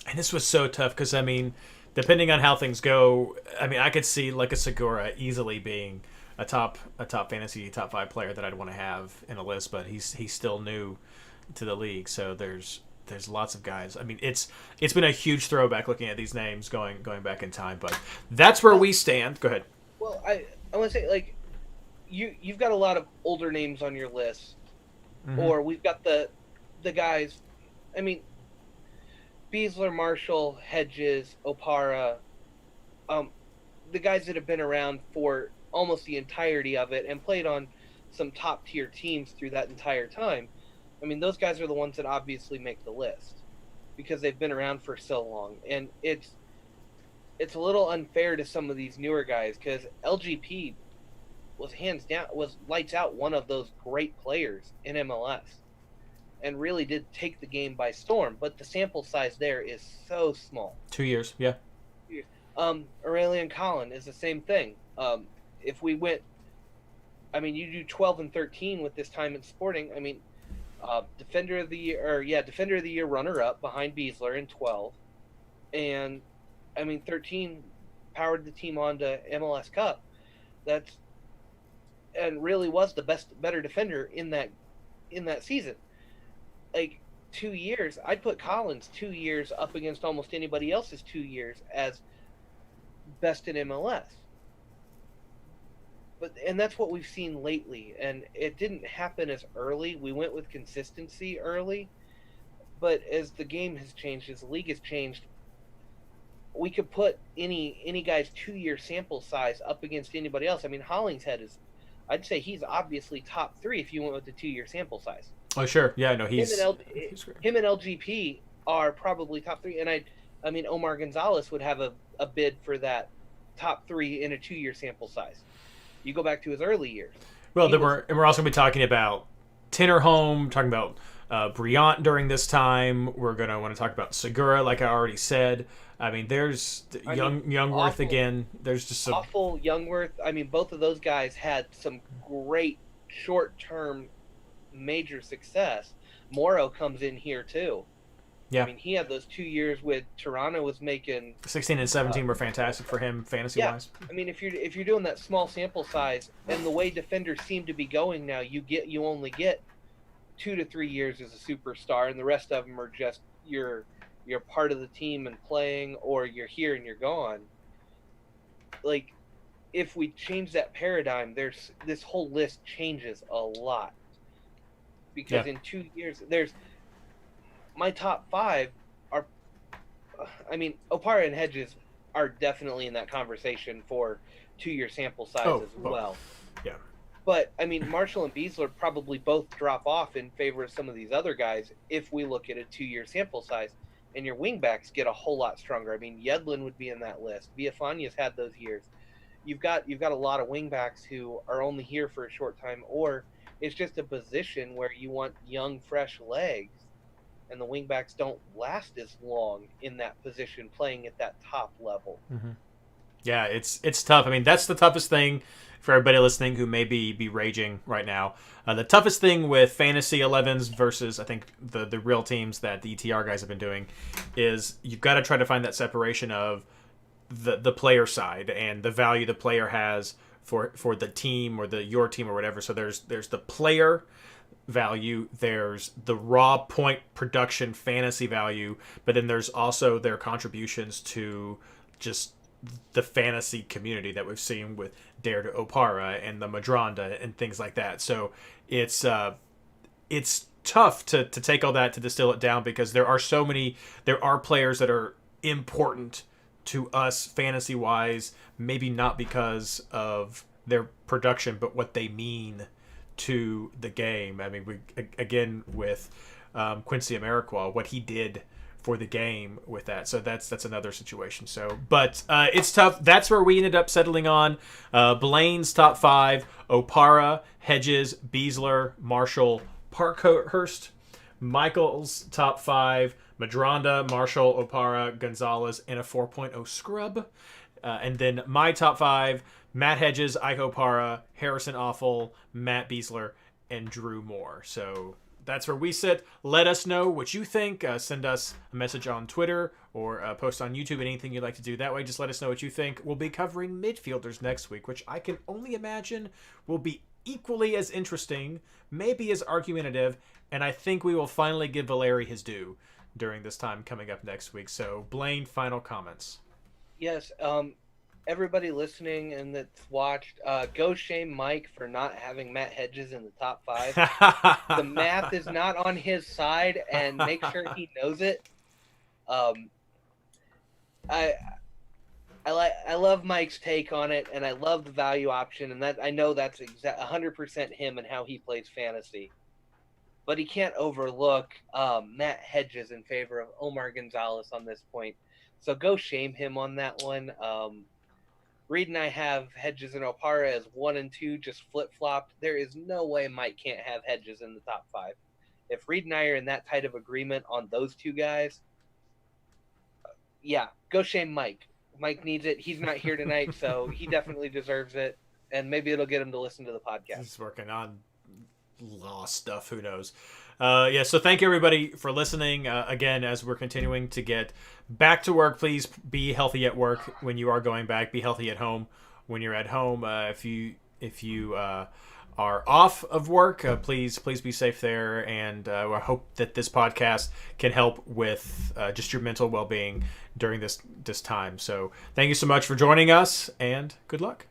And this was so tough because, I mean, depending on how things go, I mean, I could see like a Segura easily being a top fantasy top 5 player that I'd want to have in a list, but he's still new to the league, so there's lots of guys. I mean, it's been a huge throwback looking at these names going back in time, but that's where we stand. Go ahead. Well, I want to say, like, you've got a lot of older names on your list, Mm-hmm. or we've got the guys. I mean, Besler, Marshall, Hedges, Opara, the guys that have been around for almost the entirety of it and played on some top tier teams through that entire time. I mean, those guys are the ones that obviously make the list because they've been around for so long. And it's a little unfair to some of these newer guys because LGP was lights out one of those great players in MLS and really did take the game by storm. But the sample size there is so small. 2 years, yeah. Aurelian Collin is the same thing. If we went, I mean, you do 12 and 13 with this time in Sporting. I mean, Defender of the Year runner-up behind Besler in 12. And, I mean, 13, powered the team on to MLS Cup. And really was the better defender in that season. Like 2 years, I'd put Collins 2 years up against almost anybody else's 2 years as best in MLS. And that's what we've seen lately, and it didn't happen as early. We went with consistency early, but as the game has changed, as the league has changed, we could put any guy's 2-year sample size up against anybody else. I mean, Hollingshead I'd say he's obviously top 3 if you went with the 2-year sample size. Oh, sure. Yeah, no, he's him and LGP are probably top 3, and I mean, Omar Gonzales would have a bid for that top 3 in a 2-year sample size. You go back to his early years. Well, we're also going to be talking about Tinnerholm, talking about Briant during this time. We're going to want to talk about Segura, like I already said. I mean, there's Youngworth again. There's just some awful Youngworth. I mean, both of those guys had some great short-term major success. Morrow comes in here too. Yeah. I mean, he had those 2 years with Toronto, was making 16 and 17 were fantastic for him fantasy-wise. I mean, if you're doing that small sample size, and the way defenders seem to be going now, you only get 2 to 3 years as a superstar, and the rest of them are just you're part of the team and playing, or you're here and you're gone. Like, if we change that paradigm, this whole list changes a lot. Because in 2 years, my top 5 are, I mean, Opara and Hedges are definitely in that conversation for 2-year sample size as well. Yeah. But, I mean, Marshall and Besler probably both drop off in favor of some of these other guys if we look at a 2-year sample size. And your wingbacks get a whole lot stronger. I mean, Yedlin would be in that list. Villafaña's had those years. You've got a lot of wingbacks who are only here for a short time, or it's just a position where you want young, fresh legs, and the wingbacks don't last as long in that position playing at that top level. Mm-hmm. Yeah, it's tough. I mean, that's the toughest thing for everybody listening who may be raging right now. The toughest thing with Fantasy 11s versus, I think, the real teams that the ETR guys have been doing is you've got to try to find that separation of the player side and the value the player has for the team or your team or whatever. So there's the player value, there's the raw point production fantasy value, but then there's also their contributions to just the fantasy community that we've seen with Dare to Opara and the Madronda and things like that. So it's tough to take all that, to distill it down, because there are players that are important to us fantasy wise, maybe not because of their production, but what they mean to the game. I mean, again with Quincy Amarikwa, what he did for the game with that. So that's another situation. So, but it's tough. That's where we ended up settling on. Blaine's top 5: Opara, Hedges, Besler, Marshall, Parkhurst. Michael's top 5: Madronda, Marshall, Opara, Gonzales, and a 4.0 scrub. And then my top 5: Matt Hedges, Ike Opara, Harrison Awful, Matt Besler, and Drew Moore. So that's where we sit. Let us know what you think. Send us a message on Twitter or post on YouTube, anything you'd like to do that way. Just let us know what you think. We'll be covering midfielders next week, which I can only imagine will be equally as interesting, maybe as argumentative, and I think we will finally give Valeri his due during this time coming up next week. So, Blaine, final comments. Yes, everybody listening and that's watched, go shame Mike for not having Matt Hedges in the top 5. The math is not on his side, and make sure he knows it. I love Mike's take on it, and I love the value option, and that I know that's 100% him and how he plays fantasy. But he can't overlook Matt Hedges in favor of Omar Gonzales on this point. So go shame him on that one. Reed and I have Hedges and Opara as 1 and 2, just flip-flopped. There is no way Mike can't have Hedges in the top 5. If Reed and I are in that tight of agreement on those two guys, yeah, go shame Mike. Mike needs it. He's not here tonight, so he definitely deserves it. And maybe it'll get him to listen to the podcast. He's working on law stuff. Who knows? Yeah, so thank you everybody for listening. Again, as we're continuing to get back to work, please be healthy at work when you are going back. Be healthy at home when you're at home. If you are off of work, please be safe there. And I hope that this podcast can help with just your mental well-being during this time. So thank you so much for joining us, and good luck.